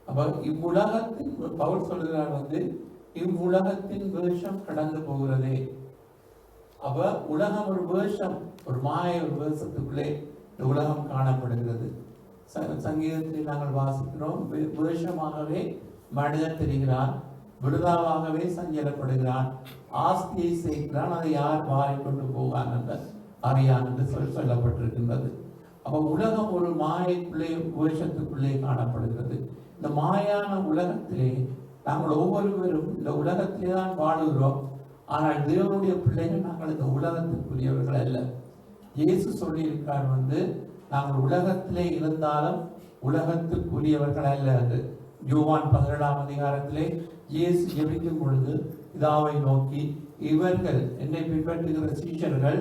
அப்ப இவ்வுலகத்தின் பவுல் சொல்கிறார் இவ்வுலகத்தின் வேஷம் கடந்து போகிறதே. அப்ப உலகம் ஒரு வேஷம், ஒரு மாய ஒரு வேஷத்துக்குள்ளே இந்த உலகம் காணப்படுகிறது. சங்கீதத்தில் நாங்கள் வாசிக்கிறோம், வேஷமாகவே மனிதன் தெரிகிறான், விருதாவாகவே சஞ்சலப்படுகிறான், ஆஸ்தியை சேர்க்கிறான், அதை யார் வாரி கொண்டு போவான் என்ற அறியான் என்று சொல்லப்பட்டிருக்கின்றது. அப்ப உலகம் ஒரு மாயக்குள்ளே வேஷத்துக்குள்ளே காணப்படுகிறது. இந்த மாயான உலகத்திலே நாங்கள் ஒவ்வொருவரும் இந்த உலகத்திலே தான் வாழுகிறோம். ஆனால் தேவனுடைய பிள்ளைகள் நாங்கள் இந்த உலகத்துக்குரியவர்கள் அல்ல. இயேசு சொல்லியிருக்கார் நாங்கள் உலகத்திலே இருந்தாலும் உலகத்துக்குரியவர்கள் அல்ல. அது யோவான் 17ஆம் அதிகாரத்திலே இயேசு ஜெபிக்கும் பொழுது பிதாவை நோக்கி, இவர்கள் என்னை பின்பற்றுகிற சீஷர்கள்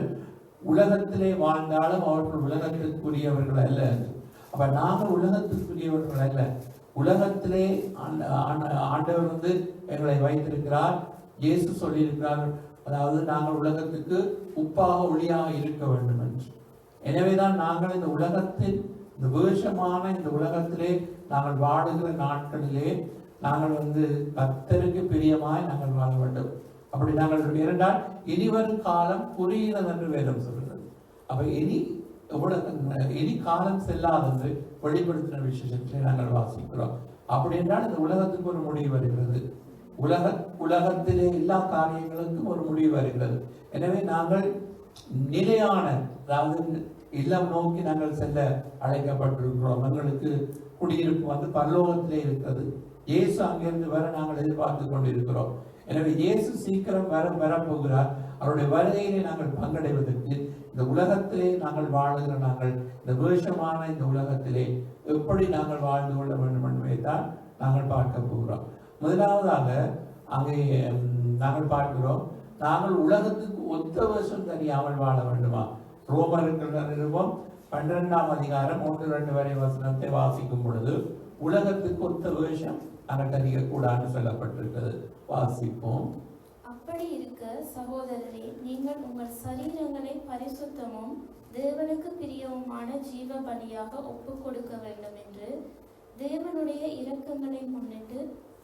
உலகத்திலே வாழ்ந்தாலும் அவர்கள் உலகத்திற்குரியவர்கள் அல்ல. அப்ப நாங்கள் உலகத்திற்குரியவர்கள் அல்ல. உலகத்திலே ஆண்டவர் வந்து எங்களை வைத்திருக்கிறார். இயேசு சொல்லியிருக்கிறார், அதாவது நாங்கள் உலகத்துக்கு உப்பாக ஒளியாக இருக்க வேண்டும் என்று. எனவேதான் நாங்கள் இந்த உலகத்தில் இந்த வேஷமான இந்த உலகத்திலே நாங்கள் வாழுகிற நாட்களிலே நாங்கள் வந்து கர்த்தருக்கு பிரியமாய் நாங்கள் வாழ வேண்டும். அப்படி நாங்கள் இரண்டால் இனிவரும் காலம் குறியினது என்று வேதம் சொல்கிறது. அப்ப இனி காலம் செல்லாதென்று வெளிப்படுத்தின விசேஷத்திலே நாங்கள் வாசிக்கிறோம். அப்படி என்றால் இந்த உலகத்துக்கு ஒரு முடிவு வருகிறது. உலகத்திலே எல்லா காரியங்களுக்கும் ஒரு முடிவு வருகிறது. எனவே நாங்கள் நிலையான, அதாவது இல்லம் நோக்கி நாங்கள் செல்ல அழைக்கப்பட்டிருக்கிறோம். எங்களுக்கு குடியிருப்பு வந்து பரலோகத்திலே இருக்கிறது. இயேசு அங்கிருந்து வர நாங்கள் எதிர்பார்த்து கொண்டிருக்கிறோம். எனவே இயேசு சீக்கிரம் வரப்போகிறார். அவருடைய வருகையிலே நாங்கள் பங்கடைவதற்கு இந்த உலகத்திலே நாங்கள் வாழுகிற நாங்கள் இந்த வேஷமான இந்த உலகத்திலே எப்படி நாங்கள் வாழ்ந்து கொள்ள வேண்டும் என்பதை தான் நாங்கள் பார்க்க போகிறோம். முதலாவதாக அங்கே நாங்கள் பார்க்கிறோம், நாங்கள் உலகத்துக்கு ஒத்த வேஷம் தெரியாமல் வாழ வேண்டுமா? ரோமர்கள் நிருபம் 12ஆம் அதிகாரம் 1-2 வரை வசனத்தை வாசிக்கும் பொழுது உலகத்துக்கு ஒத்த வேஷம் நாங்கள் தெரிய கூடாதுன்னு சொல்லப்பட்டிருக்கிறது. வாசிப்போம். அப்படி இருக்க சகோதரரே, நீங்கள் உங்கள் சரீரங்களை பரிசுத்தமும் தேவனுக்கு பிரியவுமான ஜீவ பலியாக ஒப்புக் கொடுக்க வேண்டும் என்று தேவனுடைய இரக்கங்களை முன்னிட்டு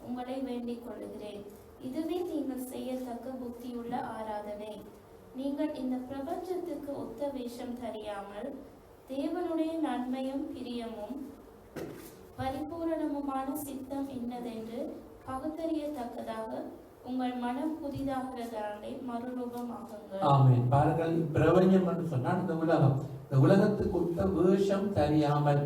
உங்களை வேண்டிக் கொள்ளுகிறேன். இதுவே நீங்கள் செய்யத்தக்க புத்தியுள்ள ஆராதனை. நீங்கள் இந்த பிரபஞ்சத்துக்கு ஒத்த வேஷம் தெரியாமல் தேவனுடைய நன்மையும் பிரியமும் பரிபூரணமுமான சித்தம் இன்னதென்று பகுத்தறியத்தக்கதாக உங்கள் மனம் புதிதாகிறதாலே மறுரூபமாகுங்கள். ஆமென். பாருங்கள், பிரபஞ்சம் என்று சொன்னால் இந்த உலகத்துக்கு ஒத்த வேஷம் தெரியாமல்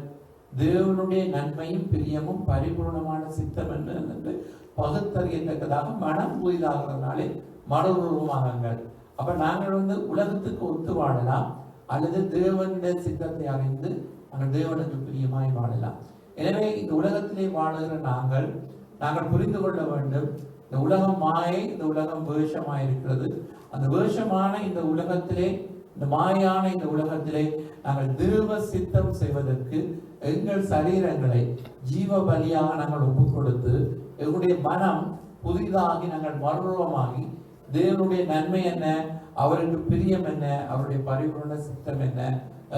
தேவனுடைய நன்மையும் பிரியமும் பரிபூர்ணமான சித்தம் என்று பகுத்தறியத்தக்கதாக மனம் புதிதாகிறதுனாலே மறுரூபமாகுங்கள். அப்ப நாங்கள் வந்து உலகத்துக்கு ஒத்து வாழலாம், அல்லது தேவனுடைய சித்தத்தை அறிந்து நாங்கள் தேவனுக்கு பிரியமாய் வாழலாம். எனவே இந்த உலகத்திலே வாழுகிற நாங்கள் புரிந்து கொள்ள வேண்டும், இந்த உலகம் மாயை, இந்த உலகம் வேஷமாயிருக்கிறது. அந்த வேஷமான இந்த உலகத்திலே, இந்த மாயான இந்த உலகத்திலே நாங்கள் தேவ சித்தம் செய்வதற்கு எங்கள் சரீரங்களை ஜீவ பலியாக நாங்கள் ஒப்புக் கொடுத்து எங்களுடைய மனம் புதிதாகி நாங்கள் மறுரூபமாகி தேவனுடைய நன்மை என்ன, அவருக்கு பிரியம் என்ன, அவருடைய பரிபூர்ண சித்தம் என்ன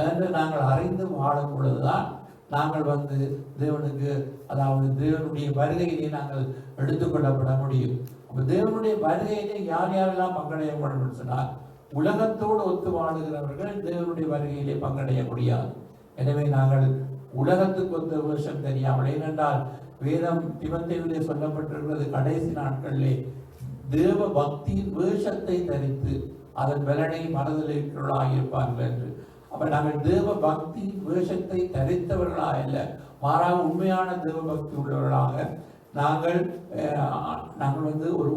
என்று நாங்கள் அறிந்து வாழும் பொழுதுதான் நாங்கள் வந்து தேவனுக்கு, அதாவது தேவனுடைய வருகையிலே நாங்கள் எடுத்துக்கொள்ளப்பட முடியும். அப்ப தேவனுடைய வருகையிலே யார் யாரெல்லாம் பங்கடைய முடியும் சொன்னால், உலகத்தோடு ஒத்து வாழுகிறவர்கள் தேவனுடைய வருகையிலே பங்கடைய முடியாது. எனவே நாங்கள் உலகத்துக்கு ஒத்த வேஷம் தெரியாமல், ஏனென்றால் வேதம் திமோத்தேயுவிலே சொல்லப்பட்டிருக்கிறது, கடைசி நாட்களிலே தேவ பக்தியின் வேஷத்தை தரித்து அதன் பலனை மனதில் என்று. அப்ப நாங்கள் தேவ பக்தியின் வேஷத்தை தரித்தவர்களாக அல்ல, மாறாக உண்மையான தேவ பக்தி உள்ளவர்களாக நாங்கள் வந்து ஒரு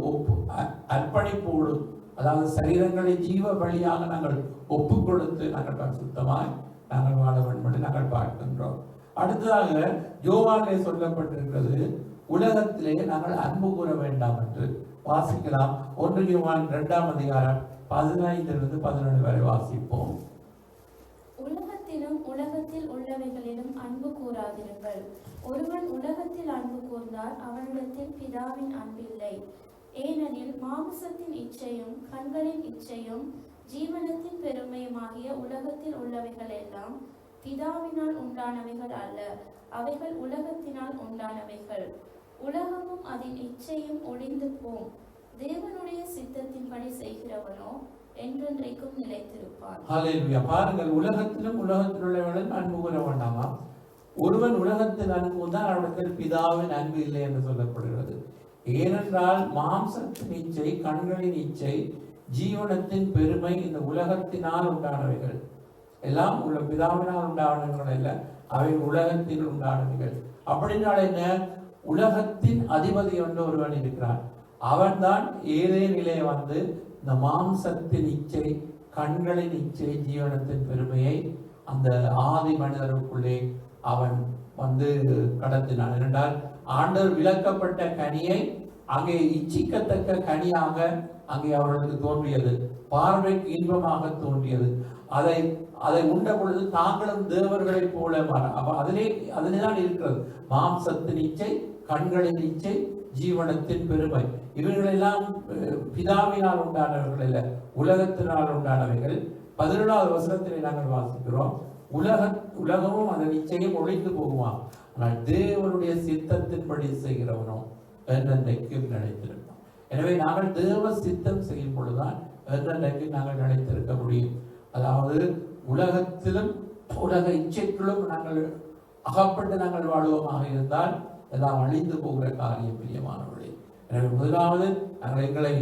அர்ப்பணிப்போடு, அதாவது சரீரங்களை ஜீவ பலியாக நாங்கள் ஒப்பு கொடுத்து நாங்கள் பரிசுத்தமாய் நாங்கள் வாழ வேண்டும் என்று நாங்கள் பார்க்கின்றோம். அடுத்ததாக யோவானிலே சொல்லப்பட்டிருக்கிறது, உலகத்திலே நாங்கள் அன்பு கூற வேண்டாம் என்று வாசிக்கலாம். 1 யோவான் 2ஆம் அதிகாரம் 15-17 வரை வாசிப்போம். உலகத்திலும் உலகத்தில் உள்ளவைகளிலும் அன்பு கூறாதிருங்கள். ஒருவன் உலகத்தில் அன்பு கூர்ந்தால் அவனிடத்தில் பிதாவின் அன்பில்லை. ஏனெனில் மாம்சத்தின் இச்சையும் கண்களின் இச்சையும் ஜீவனத்தின் பெருமையுமாகிய உலகத்தில் உள்ளவைகள் எல்லாம் பிதாவினால் உண்டானவைகள் அல்ல, அவைகள் உலகத்தினால் உண்டானவைகள். உலகமும் அதன் இச்சையும் ஒழிந்து போம். தேவனுடைய சித்தத்தின்படி செய்கிறவனோ என்றென்றைக்கும் நிலைத்திருப்பான். ஹல்லேலூயா. பாருங்கள், உலகத்திலும் உலகத்தில் உள்ளவர்களும் அன்பு கூற வேண்டாமா? ஒருவன் உலகத்தில் அன்பு கூர்ந்தால் அவனிடத்தில் பிதாவின் அன்பு இல்லை என்று சொல்லப்படுகிறது. ஏனென்றால் மாம்சத்தின் இச்சை, கண்களின் இச்சை, ஜீவனத்தின் பெருமை இந்த உலகத்தினால் உண்டானவைகள் எல்லாம் பிதாவினால் உண்டானவைகள் அல்ல, அவை உலகத்தில் உண்டானவைகள். அப்படின்னால என்ன? உலகத்தின் அதிபதி என்று ஒருவன் இருக்கிறான். அவன்தான் ஏதேனிலே வந்து இந்த மாம்சத்தின் இச்சை, கண்களின் இச்சை, ஜீவனத்தின் பெருமையை அந்த ஆதி மனிதருக்குள்ளே அவன் வந்து கடத்தினான். ஏனென்றால் ஆண்டவர் விலக்கப்பட்ட கனியை அங்கே இச்சிக்கத்தக்க கனியாக அங்கே அவர்களுக்கு தோன்றியது, பார்வைக்கு இன்பமாக தோன்றியது. அதை உண்ட பொழுது தாங்களும் தேவர்களைப் போல அப்ப அதிலேதான் இருக்கிறது மாம்சத்தின் இச்சை, கண்களின் இச்சை, ஜீவனத்தின் பெருமை. இவர்களெல்லாம் பிதாவினால் உண்டானவர்கள் அல்ல, உலகத்தினால் உண்டானவைகள். 17வது வசனத்திலே நாங்கள் வாசிக்கிறோம், உலகமும் அதன் நிச்சயம் ஒழிந்து போகுவான், ஆனால் தேவனுடைய சித்தத்தின்படி செய்கிறவனோ என்றென்றைக்கும் நினைத்திருக்கோம். எனவே நாங்கள் தேவ சித்தம் செய்யும் பொழுதுதான் என்றென்றைக்கு நாங்கள் நினைத்திருக்க முடியும். அதாவது உலகத்திலும் உலக இச்சைகளும் நாங்கள் அகப்பட்டு நாங்கள் வாழ்வோமாக இருந்தால் எல்லாம் அழிந்து போகிற காரியம் பிரியமானவர்களே. எனவே முதலாவது நாங்கள் எங்களை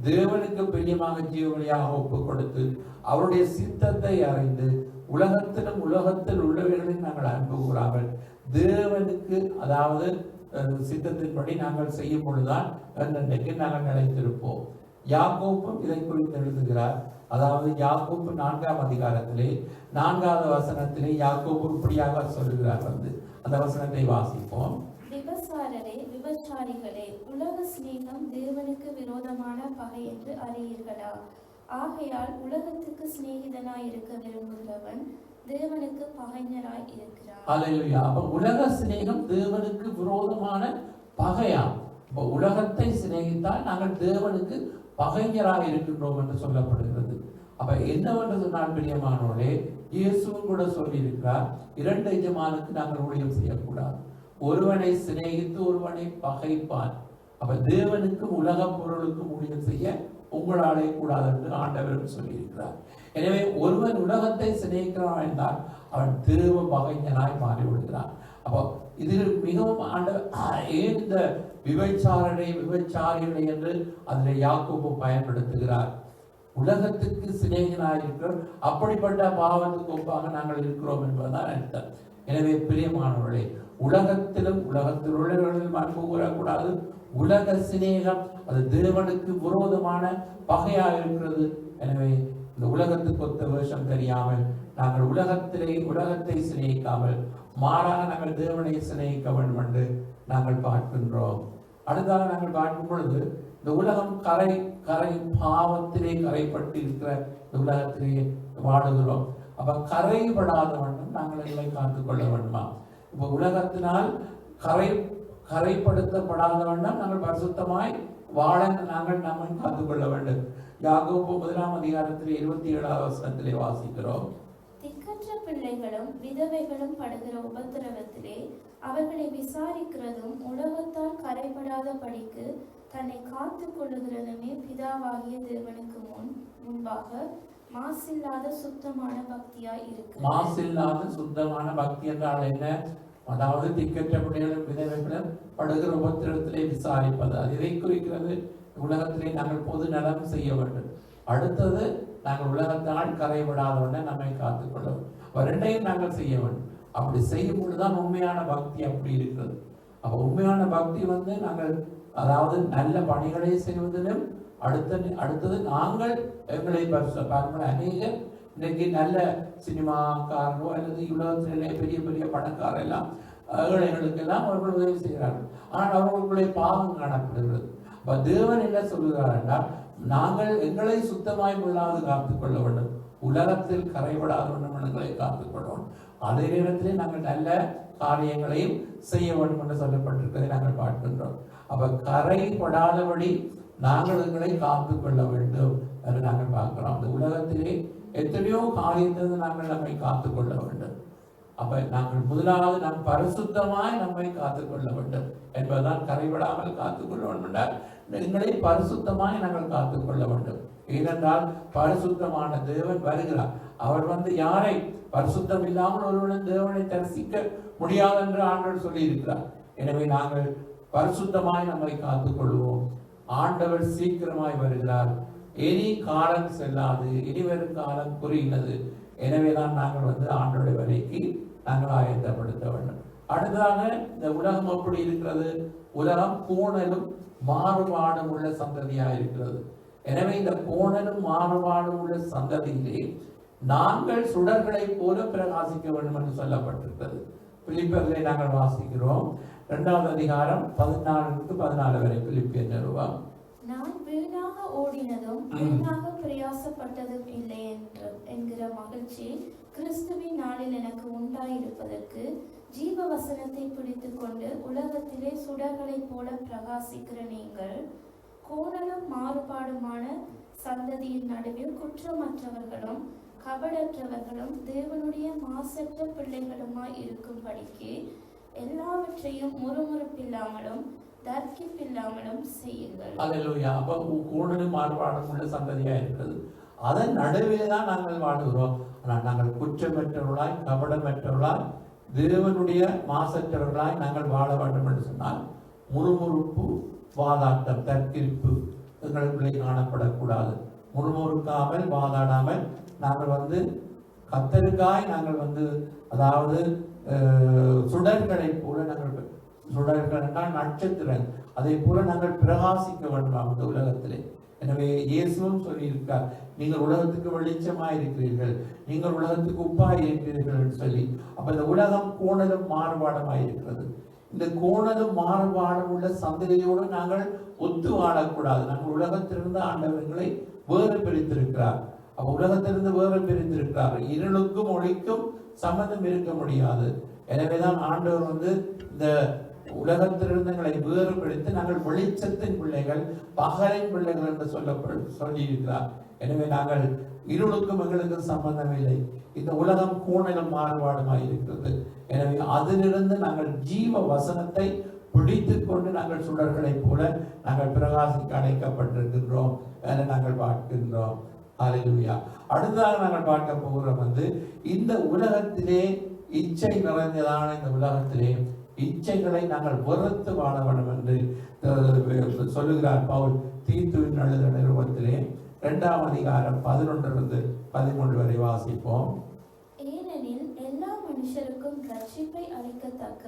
தேவனுக்கு பிரியமாக ஜீவனியாக ஒப்புக் கொடுத்து அவருடைய சித்தத்தை அறிந்து உலகத்திலும் உலகத்தில் உள்ளவர்களையும் நாங்கள் அன்பு கூறாமல் தேவனுக்கு அதாவது சித்தத்தின்படி நாங்கள் செய்யும் பொழுதுதான் என்றைக்கு நாங்கள் நிலைத்திருப்போம். யாக்கோப்பும் இதை குறித்து எழுதுகிறார். அதாவது யாக்கோப்பு 4ஆம் அதிகாரத்திலே 4வது வசனத்திலே யாக்கோப்பு இப்படியாக சொல்லுகிறார். அந்த வசனத்தை வாசிப்போம். விபசாரரே, விபச்சாரிகளே, உலக சிநேகம் தேவனுக்கு விரோதமான பகை என்று அறியீர்களா? ஆகையால் உலகத்துக்கு சிநேகிதனாய் இருக்க விரும்புகிறவன் தேவனுக்கு பகைஞராய் இருக்கிறார். அல்லேலூயா. அப்ப உலக சிநேகம் தேவனுக்கு விரோதமான பகையாம். இப்ப உலகத்தை சிநேகித்தால் நாங்கள் தேவனுக்கு பகைஞராக இருக்கின்றோம் என்று சொல்லப்படுகிறது. அப்ப என்னவென்று சொன்னால் பிரியமானவர்களே, இயேசுவும் கூட சொல்லி இருக்கிறார், 2 எஜமானுக்கு நாங்கள் ஊழியம் செய்யக்கூடாது, ஒருவனை சிநேகித்து ஒருவனை பகைப்பான். அப்ப தேவனுக்கும் உலக பொருளுக்கும் ஊழியம் செய்ய உங்களாலே கூடாது என்று ஆண்டவரும் சொல்லியிருக்கிறார். எனவே ஒருவன் உலகத்தை சிநேகிக்கிறான் என்றால் அவன் தேவ பகைஞனாய் மாறிவிடுகிறான். அப்போ இதில் மிகவும் ஏன் இந்த விபச்சாரிகளை என்று அதில் யாக்கோபு பயன்படுத்துகிறார். உலகத்துக்கு சிநேகிதனாயிருக்கிறோம், அப்படிப்பட்ட பாவத்துக்கு ஒப்பாக நாங்கள் இருக்கிறோம் என்பதுதான் அர்த்தம். எனவே பிரியமானவர்களே, உலகத்திலும் உலகத்தில் உள்ளவர்களில் அன்பு கூறக்கூடாது. உலக சிநேகம் அது தேவனுக்கு விரோதமான பகையாக இருக்கிறது. எனவே இந்த உலகத்துக்கு ஒத்த வேஷம் தெரியாமல் நாங்கள் உலகத்தை சிநேகிக்காமல் மாறாக நாங்கள் தேவனை சிநேகிக்க வேண்டும் என்று நாங்கள் பார்க்கின்றோம். அடுத்தாக நாங்கள் பார்க்கும் பொழுது இந்த உலகம் கரை பாவத்திலே கரைப்பட்டு இருக்கிற இந்த உலகத்திலே வாடுகிறோம். அப்ப கரைபடாத வண்ணம் நாங்கள் எங்களை காத்துக்கொள்ள வேண்டுமா? இப்ப உலகத்தினால் கரைப்படுத்தப்படாத வண்ணம் நாங்கள் பரிசுத்தமாய் வாழ நாங்கள் நம்மை காத்துக்கொள்ள வேண்டும். யாக்கோபு 1ஆம் அதிகாரத்திலே 27வது வசனத்திலே வாசிக்கிறோம். திக்கற்ற பிள்ளைகளும் விதவைகளும் படுகிற உபத்திரவத்திலே அவர்களை விசாரிக்கிறதும் உலகத்தால் கரைபடாத படிக்கு தன்னை காத்துக் கொள்ளுகிறதுமே பிதாவாகிய தேவனுக்கு முன்பாக மாசில்லாத சுத்தமான பக்தியாய் இருக்கு. மாசில்லாத சுத்தமான பக்தி என்றால் என்ன? அதாவது திக்கற்ற பிள்ளைகளும் விதவைகளும் படுகிற உபத்திரத்திலே விசாரிப்பது. அது இதை குறிக்கிறது. உலகத்திலே நாங்கள் பொது நலம் செய்ய வேண்டும். அடுத்தது நாங்கள் உலகத்தினால் கரைவிடாதவன நம்மை காத்துக்கொள்ள வேண்டும். ரெண்டையும் நாங்கள் செய்ய வேண்டும். அப்படி செய்யும் பொழுதுதான் உண்மையான பக்தி அப்படி இருக்கிறது. அப்ப உண்மையான பக்தி நாங்கள் அதாவது நல்ல பணிகளை செய்வதிலும் அடுத்தது நாங்கள் எங்களை அநேகர் இன்னைக்கு நல்ல சினிமாக்காரோ அல்லது உலகத்திலே பெரிய பெரிய பணக்காரர் எல்லாம் ஏழைகளுக்கெல்லாம் அவர்கள் உதவி செய்கிறார்கள். ஆனால் அவர்களுடைய பாவம் காணப்படுகிறது. அப்ப தேவன் என்ன சொல்லுகிறார் என்றால், நாங்கள் எங்களை சுத்தமாய் கொள்ளாது காத்துக்கொள்ள வேண்டும், உலகத்தில் கரைபடாத வேண்டும் எங்களை காத்துக்கொள்ளணும். அதே நேரத்திலே நாங்கள் நல்ல காரியங்களையும் செய்ய வேண்டும் என்று சொல்லப்பட்டிருக்கிறதை நாங்கள் பார்க்கின்றோம். அப்ப கரைபடாதபடி நாங்கள் எங்களை காத்துக்கொள்ள வேண்டும் என்று நாங்கள் பார்க்கிறோம். அந்த உலகத்திலே எத்தனையோ காரியத்திலிருந்து நாங்கள் நம்மை காத்துக்கொள்ள வேண்டும். அப்ப நாங்கள் முதலாவது நாம் பரிசுத்தமாய் நம்மை காத்துக்கொள்ள வேண்டும் என்பதுதான். கரைபடாமல் காத்துக்கொள்ள வேண்டும் என்றால் எங்களை பரிசுத்தமாய் நாங்கள் காத்துக்கொள்ள வேண்டும். ஏனென்றால் பரிசுத்தமான தேவன் வருகிறார். அவர் யாரை பரிசுத்தம் இல்லாமல் ஒருவனும் தேவனை தரிசிக்க முடியாது என்று ஆண்டவர் சொல்லி இருக்கிறார். எனவே நாங்கள் பரிசுத்தமாய் நம்மை காத்துக்கொள்வோம். ஆண்டவர் சீக்கிரமாய் வருகிறார். இனி காலம் செல்லாது, இனி வரும் காலம் குறியினது. எனவேதான் நாங்கள் ஆண்டோட வரைக்கு நாங்கள் ஆயத்தப்படுத்த வேண்டும். அடுத்ததாக இந்த உலகம் எப்படி இருக்கிறது? உலகம் கோணலும் மாறுபாடும் உள்ள சந்ததியாக இருக்கிறது. எனவே இந்த கோணலும் மாறுபாடும் உள்ள சந்ததியிலே நாங்கள் சுடர்களை போல பிரகாசிக்க வேண்டும் என்று சொல்லப்பட்டிருக்கிறது. பிலிப்பியரிலே நாங்கள் வாசிக்கிறோம், 2வது அதிகாரம் 14-14 வரை பிலிப்பியர் நிருபம். நான் வீணாக ஓடினதும் வீணாக பிரயாசப்பட்டதும் இல்லை என்கிற மகிழ்ச்சி கிறிஸ்துவின் நாளில் எனக்கு உண்டாயிருப்பதற்கு ஜீவ வசனத்தை பிடித்து கொண்டு உலகத்திலே சுடர்களைப் போல பிரகாசிக்கிற நீங்கள் கோணலும் மாறுபாடுமான சந்ததியின் நடுவில் குற்றமற்றவர்களும் கபடற்றவர்களும் தேவனுடைய மாசற்ற பிள்ளைகளுமாய் இருக்கும்படிக்கு எல்லாவற்றையும் முறுமுறுப்பில்லாமலும் தர்க்கிப்பில்லாமலும் செய்யுங்கள். அல்லேலூயா. அப்போ கோணலும் மாறுபாடும் உள்ள சந்ததியா இருக்கிறது. அதன் நடுவில் தான் நாங்கள் வாழுகிறோம். ஆனால் நாங்கள் குற்றமற்றவர்களாய் கபடமற்றவர்களாய் தேவனுடைய மாசற்றவர்களாய் நாங்கள் வாழ வேண்டும் என்று சொன்னால் முறுமுறுப்பு, வாதாட்டம், தற்கிரிப்பு எங்களுக்குள்ளே காணப்படக்கூடாது. முறுமுறுக்காமல் வாதாடாமல் நாங்கள் கத்தருக்காய் நாங்கள் அதாவது சுடர்களை போல நாங்கள், சுடர்கள் என்றால் நட்சத்திரம், அதை போல நாங்கள் பிரகாசிக்க வேண்டும் இந்த உலகத்திலே. எனவே இயேசுவும் சொல்லியிருக்கார், நீங்கள் உலகத்துக்கு வெளிச்சமாய் இருக்கிறீர்கள், நீங்கள் உலகத்துக்கு உப்பாய் இருக்கிறீர்கள் என்று சொல்லி. அப்ப இந்த உலகம் கோணலும் மாறுபாடுமாய் இருக்கிறது. இந்த கோணலும் மாறுபாடும் உள்ள சந்ததியோடு நாங்கள் ஒத்து வாழக்கூடாது. நாங்கள் உலகத்திலிருந்து ஆண்டவர்களை வேறு பிரித்திருக்கிறார். அப்ப உலகத்திலிருந்து வேறு பிரித்திருக்கிறார். இருளுக்கும் ஒளிக்கும் சம்மந்தம் இருக்க முடியாது. எனவேதான் ஆண்டவர் இந்த உலகத்திலிருந்து எங்களை வேறுபடுத்தி நாங்கள் வெளிச்சத்தின் பிள்ளைகள், பகலின் பிள்ளைகள் என்று சொல்லியிருக்கிறார். எனவே நாங்கள் இருளுக்கும் எங்களுக்கும் சம்பந்தம் இல்லை. இந்த உலகம் கோணலும் மாறுபாடுமாய் இருக்கிறது. எனவே அதிலிருந்து நாங்கள் ஜீவ வசனத்தை பிடித்துக் கொண்டு நாங்கள் சுடர்களை போல நாங்கள் பிரகாசிக்க அழைக்கப்பட்டிருக்கின்றோம் என நாங்கள் பார்க்கின்றோம். ஹல்லேலூயா. அடுத்ததாக நாங்கள் பார்க்க போகிறோம் இந்த உலகத்திலே இச்சை நிறைந்ததான இந்த உலகத்திலே இச்சைகளை நாங்கள் வெறுத்து வாழ வேண்டும் என்று சொல்லுகிறார் பவுல் தீத்துவின் எழுதின நிருபத்திலே 2ஆம் அதிகாரம் 11-13 வரை வாசிப்போம். ஏனெனில் எல்லா மனுஷருக்கும் ரட்சிப்பை அளிக்கத்தக்க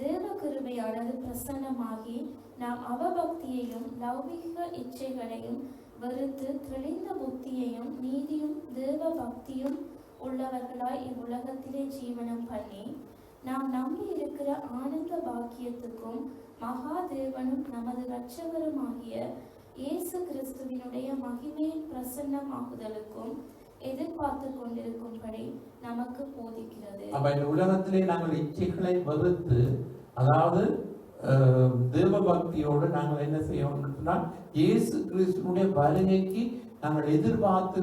தேவ கிருபையானது பிரசன்னமாகி நாம் அவபக்தியையும் லௌகிக இச்சைகளையும் வெறுத்து தெளிந்த புத்தியையும் நீதியும் தேவ பக்தியும் உள்ளவர்களாய் இவ்வுலகத்திலே ஜீவனம் பண்ணி நாம் நம்பி இருக்கிற ஆனந்த பாக்கியத்துக்கும் மகாதேவனும் நமது இரட்சகருமாகிய இயேசு கிறிஸ்துவினுடைய மகிமையின் பிரசன்னமாகுதலுக்கும் எதிர்பார்த்து கொண்டிருக்கும்படி நமக்கு போதிக்கிறது. அப்ப இந்த உலகத்திலே நாங்கள் இச்சைகளை வெறுத்து, அதாவது தேவ பக்தியோடு நாங்கள் என்ன செய்யணும்னா இயேசு கிறிஸ்துவினுடைய வருகைக்கு நாங்கள் எதிர்பார்த்து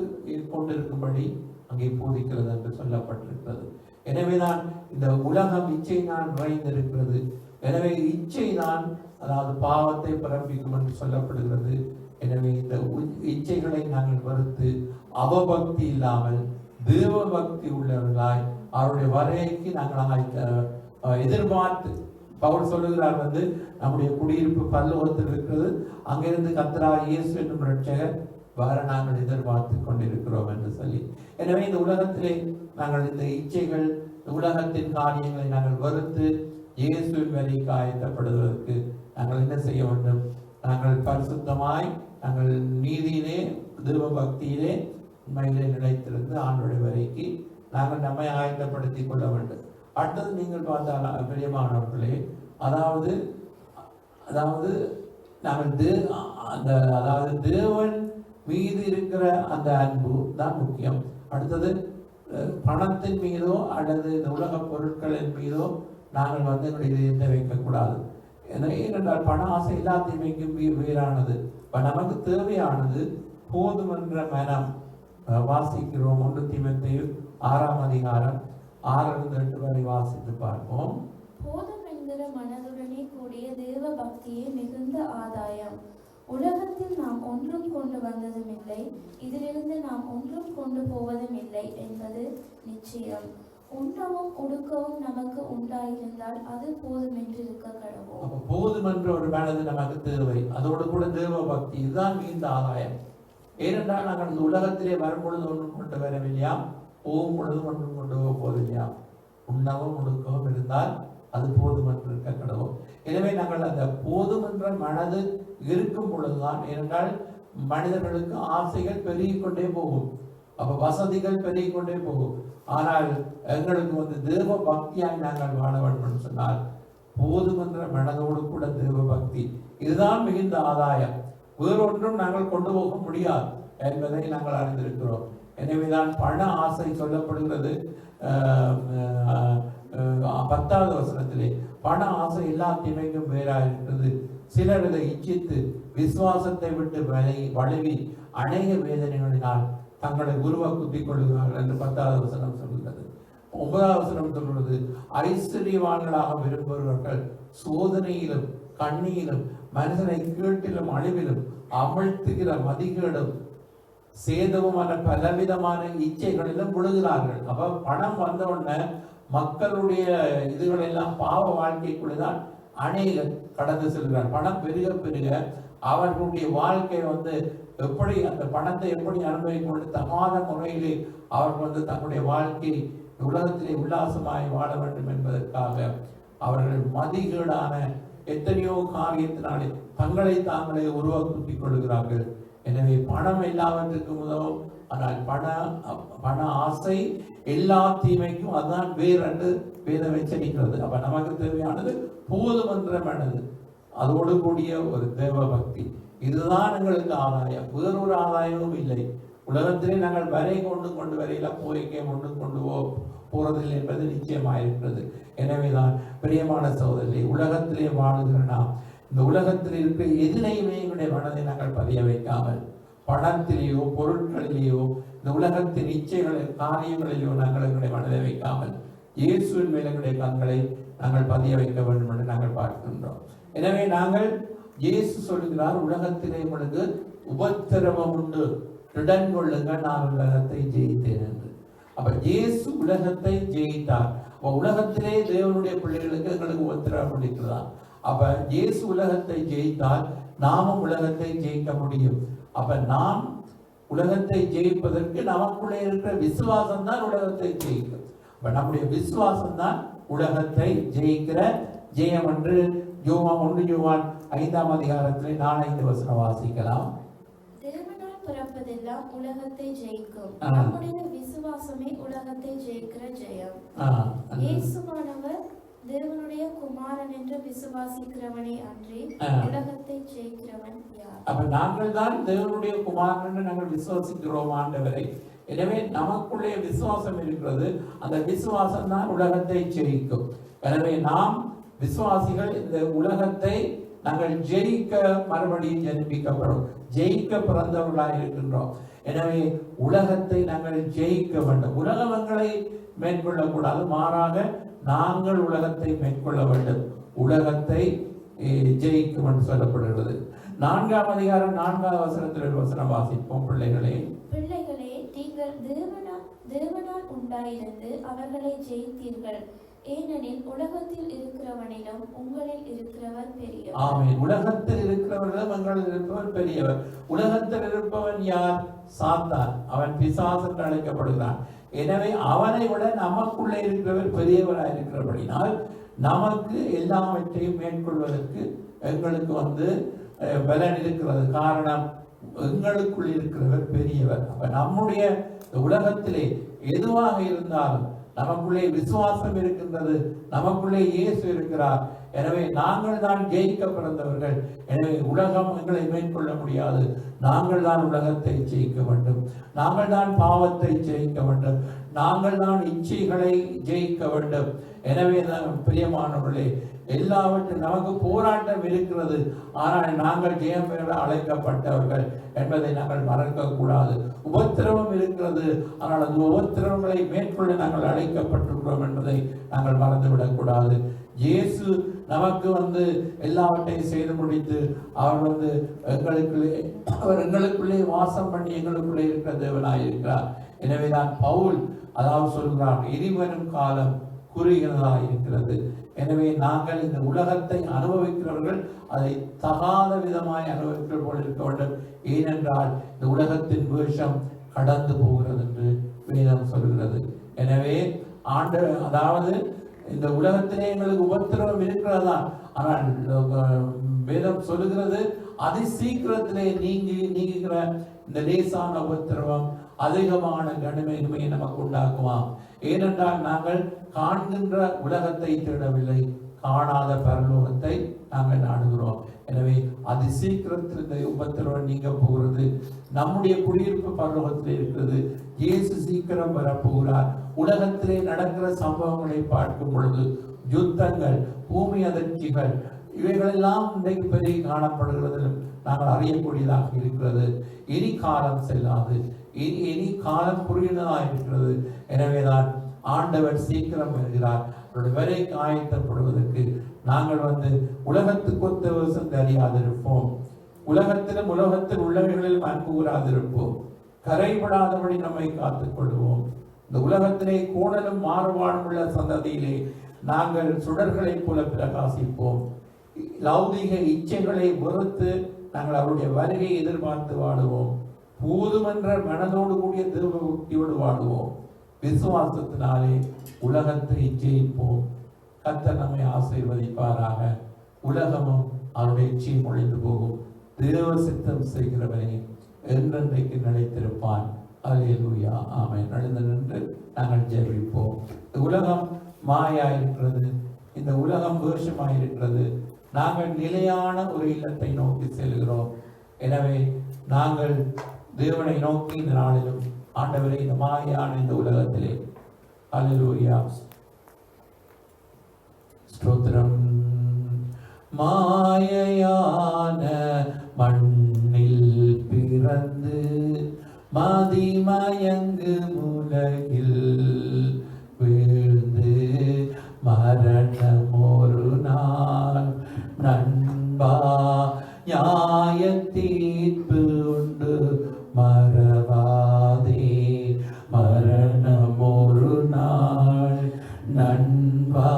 கொண்டிருக்கும்படி அங்கே போதிக்கிறது என்று சொல்லப்பட்டிருக்கிறது. எனவேதான் இந்த உலகம் இச்சை தான் நிறைந்திருக்கிறது. எனவே இச்சை தான் அதாவது பாவத்தை பிறப்பிக்கும் என்று சொல்லப்படுகிறது. எனவே இந்த இச்சைகளை நாங்கள் வெறுத்து அவபக்தி இல்லாமல் தேவ பக்தி உள்ளவர்களாய் அவருடைய வருகைக்கு நாங்கள் எதிர்பார்த்து, பவுல் சொல்லுகிறார் நம்முடைய குடியிருப்பு பரலோகத்தில் இருக்கிறது, அங்கிருந்து கர்த்தராகிய இயேசு என்னும் இரட்சகர் வர நாங்கள் எதிர்பார்த்து கொண்டிருக்கிறோம் என்று சொல்லி. எனவே இந்த உலகத்திலே நாங்கள் இந்த இச்சைகள், உலகத்தின் காரியங்களை நாங்கள் வெறுத்து இயேசுவின் வரைக்கு ஆயத்தப்படுவதற்கு நாங்கள் என்ன செய்ய வேண்டும்? நாங்கள் பரிசுத்தமாய் நாங்கள் நீதியிலே தேவ பக்தியிலே உண்மையிலே நிலைத்திருந்து ஆண்டோடைய வரைக்கு நாங்கள் நம்மை ஆயத்தப்படுத்திக் கொள்ள வேண்டும். அடுத்தது நீங்கள் பார்த்தால் பிரியமானவர்களே, அதாவது நாங்கள் அதாவது தேவன் மீது இருக்கிற அந்த அன்பு தான் முக்கியம். அடுத்தது பணத்தின் மீதோ அல்லது இந்த உலக பொருட்களின் மீதோ நாங்கள் எங்களுடைய இதயத்தை வைக்கக்கூடாது. ஏனென்றால் பண ஆசை எல்லாத்தையும் வேறானது. நமக்கு தேவையானது போதும் என்ற மனம். வாசிக்கிறோம் 1 தீமோத்தேயு 6ஆம் அதிகாரம் 6-8 வரை வாசித்து பார்ப்போம். போதும் என்கிற மனதுடனே கூடிய தேவ பக்தியே மிகுந்த ஆதாயம். உலகத்தில் நாம் ஒன்றும் கொண்டு வந்ததும் இல்லை, இதிலிருந்து நாம் ஒன்றும் கொண்டு போவதும் இல்லை என்பது நிச்சயம். உண்ணவும் உடுக்கவும் நமக்கு உண்டாயிருந்தால் அது போதும் என்று இருக்க கடவோம். போதும் என்ற ஒரு மனது நமக்கு தேவை. அதோடு கூட தேவ பக்தி, இதுதான் மிகுந்த ஆதாயம். ஏனென்றால் நாங்கள் இந்த உலகத்திலே வரும்பொழுது ஒன்றும் கொண்டு வரவில்லையா, போகும் பொழுதும் ஒன்றும் கொண்டு போக போதில்லையா. உண்ணவும் உடுக்கவும் இருந்தால் அது போதும் என்று இருக்க கடவோம். எனவே நாங்கள் அந்த போதும் என்ற மனது இருக்கும் பொழுதுதான், ஏனென்றால் மனிதர்களுக்கு ஆசைகள் பெருகிக் கொண்டே போகும், அப்ப வசதிகள் பெருகிக் கொண்டே போகும். ஆனால் எங்களுக்கு தேவ பக்தியாய் நாங்கள் வாழ வேண்டும் சொன்னால் போதுமென்ற மனதோடு கூட தேவ பக்தி, இதுதான் மிகுந்த ஆதாயம். வேறொன்றும் நாங்கள் கொண்டு போக முடியாது என்பதை நாங்கள் அறிந்திருக்கிறோம். எனவேதான் பண ஆசை சொல்லப்படுகிறது 10வது வசனத்திலே. பண ஆசை எல்லா தீமைக்கும் வேறாயிருக்கிறது. சிலர் இதை இச்சித்து விசுவாசத்தை விட்டு வழுவி அநேக வேதனைகளினால் தங்களை குருவ குத்திக் கொள்கிறார்கள் என்று 10வது வசனம் சொல்கிறது. 9வது வசனம் சொல்கிறது, ஐஸ்வர்யவான்களாக விரும்புபவர்கள் சோதனையிலும் கண்ணியிலும் மனுஷனை கீட்டிலும் அழிவிலும் அமிழ்த்துகிற மதிகேடும் சேதவுமான பலவிதமான இச்சைகளிலும் விழுகிறார்கள். அப்ப பணம் வந்த உடனே மக்களுடைய இதுகளெல்லாம் பாவ வாழ்க்கைக்குள்ளதான் அநேகர் கடந்து செல்கிறார். பணம் பெருக பெருக அவர்களுடைய வாழ்க்கை எப்படி அந்த பணத்தை எப்படி அனுபவிக்கொண்டு தகாத முறையிலே அவர்கள் தங்களுடைய வாழ்க்கை உலகத்திலே உல்லாசமாய் வாழ வேண்டும் என்பதற்காக அவர்கள் மதிகேடான எத்தனையோ காரியத்தினாலே தங்களை தாங்களே உருவாக்கிக் கொள்கிறார்கள். எனவே பணம் எல்லாவற்றுக்கும் உதவும். ஆனால் பண ஆசை எல்லா தீமைக்கும் அதுதான் வேறென்று வேதம் எச்சரிக்கிறது. அப்ப நமக்கு தேவையானது போதுமென்ற மனது, அதோடு கூடிய ஒரு தேவ பக்தி. இதுதான் எங்களுக்கு ஆதாயம், வேறொரு ஆதாயமும் இல்லை. உலகத்திலே நாங்கள் வரை கொண்டு வரையில போய்க்கே கொண்டு போறதில்லை என்பது நிச்சயமாயிருக்கிறது. எனவேதான் பிரியமான சகோதரர்களே, உலகத்திலே வாழுகிற நாம் இந்த உலகத்தில் இருக்கிற எதிலையுமே எங்களுடைய மனதை நாங்கள் பதிய வைக்காமல் பணத்திலேயோ பொருட்களிலேயோ இந்த உலகத்தின் காரியங்களிலேயோ நாங்கள் எங்களுடைய மனதை வைக்காமல் இயேசுவின் மேல் எங்களுடைய கண்களை நாங்கள் பதிய வைக்க வேண்டும் என்று நாங்கள் பார்க்கின்றோம். எனவே நாங்கள் இயேசு சொல்லுகிறார், உலகத்திலே உங்களுக்கு உபத்திரவம் உண்டு, திடன் கொள்ளுங்க, நான் உலகத்தை ஜெயித்தேன் என்று. அப்ப இயேசு உலகத்தை ஜெயித்தார். உலகத்திலே தேவனுடைய பிள்ளைகளுக்கு எங்களுக்கு உபத்திரவம் இருக்கிறதா? அப்ப இயேசு உலகத்தை ஜெயித்தால் நாமும் உலகத்தை ஜெயிக்க முடியும். அப்ப நாம் உலகத்தை ஜெயிப்பதற்கு நமக்குள்ளே இருக்கிற விசுவாசம் தான் உலகத்தை ஜெயிக்கும். அப்ப நம்முடைய விசுவாசம் தான் உலகத்தை ஜெயிக்கிற ஜெயம் என்று 1 யோவான் 5ஆம் அதிகாரத்திலே 4-5 வசனம் வாசிக்கலாம். தேவனால் பிறப்பதெல்லாம் உலகத்தை ஜெயிக்கும். நம்முடைய விசுவாசமே உலகத்தை ஜெயிக்கிற ஜெயம். இயேசுவானவர் தேவனுடைய குமாரன் என்று விசுவாசிக்கிறவனே அன்றி உலகத்தை ஜெயிக்கிறவன் யார்? அப்ப நாங்கள் தான் தேவனுடைய குமாரன் என்று நாங்கள் விசுவாசிக்கிறோம் ஆண்டவரை. எனவே நமக்குள்ளே விசுவாசம் இருக்கிறது. அந்த விசுவாசம் தான் உலகத்தை ஜெயிக்கும். எனவே நாம் விசுவாசிகள் இந்த உலகத்தை நாங்கள் ஜெயிக்க மறுபடியும் ஜெனிப்பிக்கப்படும், ஜெயிக்க பிறந்தவர்களாக இருக்கின்றோம். எனவே உலகத்தை நாங்கள் ஜெயிக்க வேண்டும். உலகங்களை மேற்கொள்ளக்கூடாது, மாறாக நாங்கள் உலகத்தை மேற்கொள்ள வேண்டும். உலகத்தை ஜெயிக்கும் என்று சொல்லப்படுகிறது. 4ஆம் அதிகாரம் 4வது வசனத்தில் வசனம் வாசிப்போம். பிள்ளைகளே நீங்கள் தேவனால் உண்டாயிருந்து அவர்களை ஜெயித்தீர்கள், ஏனெனில் உலகத்தில் இருக்கிறவனிலும் உங்களில் இருக்கிறவர் பெரியவர். ஆமென். உலகத்தில் இருக்கிறவர்களும் உங்களில் இருப்பவர் பெரியவர். உலகத்தில் இருப்பவன் யார்? சாத்தான். அவன் பிசாசு என்று அழைக்கப்படுகிறான். எனவே அவனை விட நமக்குள்ளே இருக்கிறவர் பெரியவராக இருக்கிறபடினால் நமக்கு எல்லாவற்றையும் மேற்கொள்வதற்கு எங்களுக்கு பலன் இருக்கிறது. காரணம், எங்களுக்குள் இருக்கிறவர் பெரியவர். அப்ப நம்முடைய உலகத்திலே எதுவாக இருந்தாலும் நமக்குள்ளே விசுவாசம் இருக்கின்றது, நமக்குள்ளே இயேசு இருக்கிறார். எனவே நாங்கள் தான் ஜெயிக்க பிறந்தவர்கள். எனவே உலகம் எங்களை மேற்கொள்ள முடியாது. நாங்கள் தான் உலகத்தை ஜெயிக்க வேண்டும். நாங்கள் தான் பாவத்தை ஜெயிக்க வேண்டும். நாங்கள் தான் இச்சைகளை ஜெயிக்க வேண்டும். எனவே பிரியமானவர்களே, எல்லாவற்றும் நமக்கு போராட்டம் இருக்கிறது. ஆனால் நாங்கள் ஜெயம் பெற அழைக்கப்பட்டவர்கள் என்பதை நாங்கள் மறக்க கூடாது. உபத்திரவம் இருக்கிறது, ஆனால் அந்த உபத்திரவங்களை மேற்கொள்ள நாங்கள் அழைக்கப்பட்டிருக்கிறோம் என்பதை நாங்கள் மறந்துவிடக் கூடாது. இயேசு நமக்கு எல்லாவற்றையும் செய்து முடித்து அவர் எங்களுக்குள்ளே வாசம் பண்ணி எங்களுக்குள்ளே இருக்கிற தேவனாய் இருக்கிறார். எனவேதான் பவுல் சொல்கிறார், இனிவரும் காலம் குறுகினதாக இருக்கிறது. எனவே நாங்கள் இந்த உலகத்தை அனுபவிக்கிறவர்கள் அதை தகாத விதமாய் அனுபவிக்கிற போல் இருக்க வேண்டும். ஏனென்றால் இந்த உலகத்தின் வேஷம் கடந்து போகிறது என்று வேதம் சொல்கிறது. எனவே இந்த உலகத்திலே எங்களுக்கு உபத்திரவம் இருக்கிறதா, ஆனால் வேதம் சொல்லுகிறது அதி சீக்கிரத்திலே நீங்குகிற இந்த லேசான உபத்திரவம் அதிகமான கனமையை நமக்கு உண்டாக்குவாம். ஏனென்றால் நாங்கள் காண்கின்ற உலகத்தை தேடவில்லை, காணாத பரலோகத்தை நாங்கள் நாடுகிறோம். எனவே அது சீக்கிரத்தில் இந்த உபத்திரவம் நீங்க போகிறது. நம்முடைய குடியிருப்பு பரலோகத்தில் இருக்கிறது. இயேசு சீக்கிரம் வரப்போகிறார். உலகத்திலே நடக்கிற சம்பவங்களை பார்க்கும் பொழுது யுத்தங்கள், பூமி அதிர்ச்சிகள், இவைகளெல்லாம் இன்றைக்கு பெரிய காணப்படுகிறது, நாங்கள் அறியக்கூடியதாக இருக்கிறது. இனி காலம் செல்லாது, இனி காலம் குறுகினதாக இருக்கிறது. எனவேதான் ஆண்டவர் சீக்கிரம் வருகிறார். அவருடைய வரைக்கு ஆயத்தப்படுவதற்கு நாங்கள் உலகத்துக்கு ஒத்த வருஷம் அறியாதிருப்போம். உலகத்தில் உள்ளவைகளில் அன்பு கூறாதிருப்போம். கரைபடாதபடி நம்மை காத்துக் கொள்வோம். இந்த உலகத்திலே கோணலும் மாறுபாடும் உள்ள சந்ததியிலே நாங்கள் சுடர்களைப் போல பிரகாசிப்போம். லௌதிக இச்சைகளை வெறுத்து நாங்கள் அவருடைய வருகையை எதிர்பார்த்து வாடுவோம். போதுமென்ற மனதோடு கூடிய தேவ பக்தியோடு வாடுவோம். விசுவாசத்தினாலே உலகத்தை ஜெயிப்போம். கர்த்தர் நம்மை ஆசீர்வதிப்பாராக. உலகமும் அவருடைய இச்சையும் ஒழிந்து போகும். தேவ சித்தம் செய்கிறவனே என்றென்றைக்கு நிலைத்திருப்பான். அல்லேலூயா, ஆமென். நடந்து நின்று நாங்கள் ஜெபிப்போம். இந்த உலகம் மாயாயிருக்கிறது, இந்த உலகம் வேஷமாயிருக்கிறது. நாங்கள் நிலையான ஒரு இல்லத்தை நோக்கி செல்கிறோம். எனவே நாங்கள் தேவனை நோக்கி இந்த நாளிலும், ஆண்டவரை, இந்த மாயான இந்த உலகத்திலே, அல்லேலூயா, ஸ்தோத்திரம். மாயையான மண்ணில் பிறந்து மதிமயங்கு உலகில் வீழ்ந்து மரணம் ஒரு நாள் நண்பா நியாய தீர்ப்பு உண்டு மறவாதே. மரணம் ஒரு நாள் நண்பா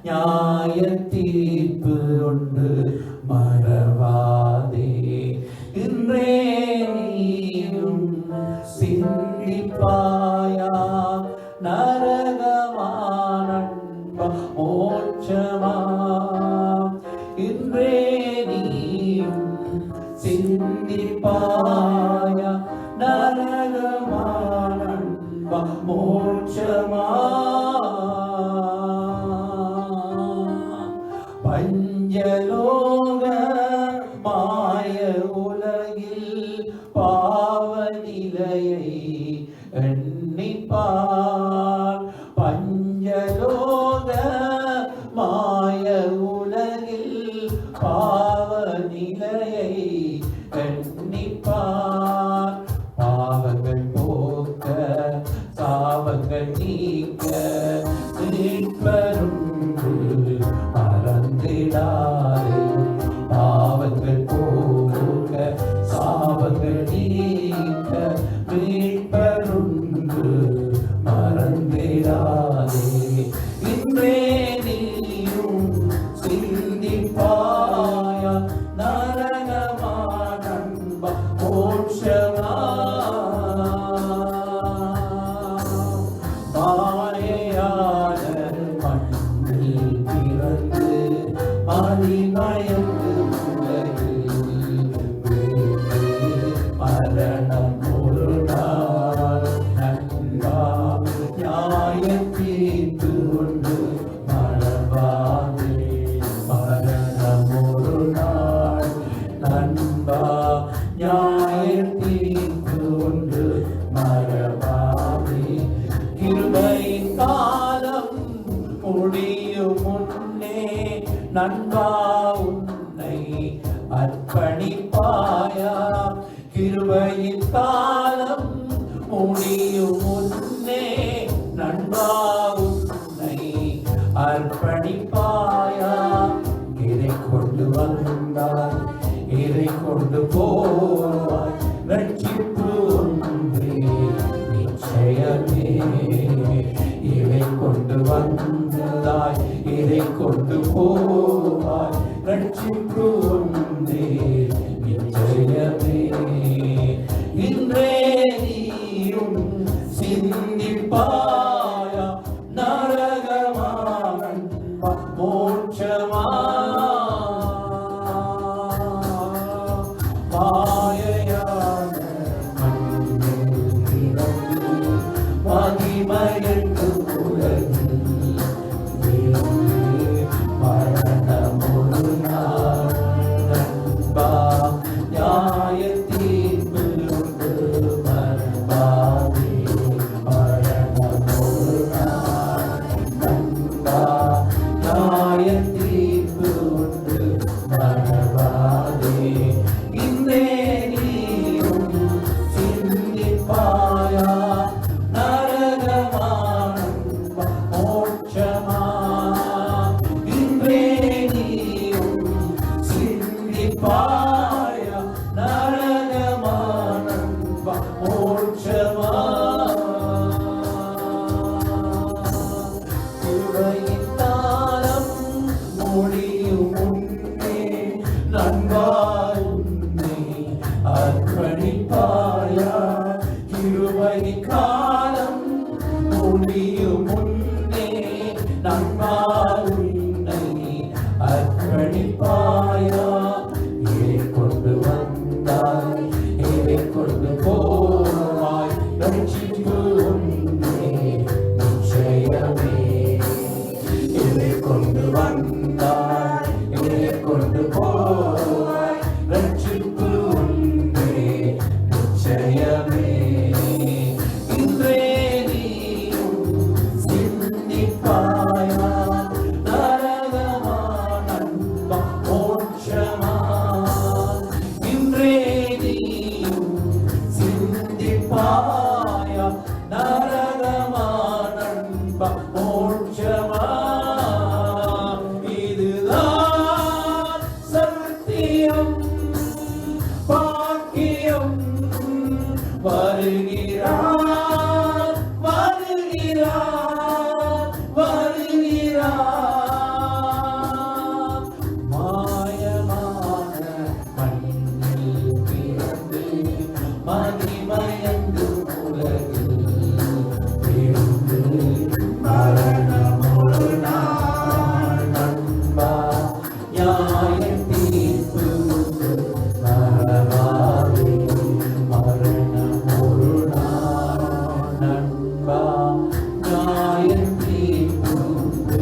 நியாய தீர்ப்பு உண்டு மறவாதே. இன்றே நீயும் சிந்திப்பாயா நரகமான மோட்சமா. இன்றே நீயும் சிந்திப்பாயா நரகமான மோட்சமா. பஞ்சலோக மாய உலகில் பாவ நிலையை எண்ணிப்பார். பஞ்சலோக மாய உலகில் பாவ நிலையை எண்ணிப்பார். பாவங்கள் போக்க சாபங்கள் நீக்க மீட்பரும் மறந்திடாதே. பாவங்கள் போக்க சாபங்கள் நீக்க மீட்பருண்டு மறந்திடாதே. இன்றே நீயும் சிந்திப்பாயா நரகமான மோட்சமா. மாயையான மண்ணில் பிறந்து மதிமயங்கு உலகில் வீழ்ந்து மரணம் ஒரு நாள் நண்பா நியாய தீர்ப்பு உண்டு மறவாதே. மரணம் ஒரு நாள் நண்பா நியாய தீர்ப்பு உண்டு மறவாதே. கிருபையின் காலம் முடியும் முன்னே நண்பா உன்னை அர்ப்பணிப்பாயா. கிருபையின் காலம் முடியும் முன்னே நண்பா உன்னை அர்ப்பணிப்பாயா. இதை கொண்டு வந்தாய், இதை கொண்டு போவாய், ரட்சிப்பு ஒன்றே நிச்சயமே. இதை கொண்டு வந்தாய், இதை கொண்டு போவாய், ரட்சிப்பு ஒன்றே நிச்சயமே. இன்றே நீயும் சிந்திப்பாயா நரகமான மோட்சமா. மாயையான மண்ணில் பிறந்து மதிமயங்கு உலகில் வீழ்ந்து தீர்ப்பு உண்டு மறவாதே. இன்றே நீயும் சிந்திப்பாயா நரகமானம் மோட்சமா. இன்றே நீயும் சிந்திப்பாயா நரகமானம் மோட்சமா. கிருபையின் காலம் முடியும் முன்னே நண்பாய் உன்னை அர்ப்பணிப்பாயா. கிருபையின் காலம் முடியும் முன்னே நண்பாய் உன்னை அர்ப்பணிப்பாயா. இதை கொண்டு வந்தாய் இதை கொண்டு போவாய் ரட்சிப்பு உன்னே நிச்சயமே. இதை கொண்டு வந்தாய் இதை கொண்டு போவாய் ரட்சிப்பு உன்னே நிச்சயமே. இன்றே நீயும் சிந்திப்பாயா நரகமான மோட்சமா. இன்றே நீயும் சிந்திப்பாயா நரகமான மோட்சமா. இதுதான் சத்தியம் பாக்கியம். வருகிறார் வருகிறார் வருகிறார். மாயமான மண்ணில் பிறந்து மகிமையங்கு உலகில் பிறந்து மரணம் ஒரு நாள் நண்பா நியாய தீர்ப்பு உண்டு மறவாதே. மரணம் ஒரு நாள் நண்பா நியாய தீர்ப்பு உண்டு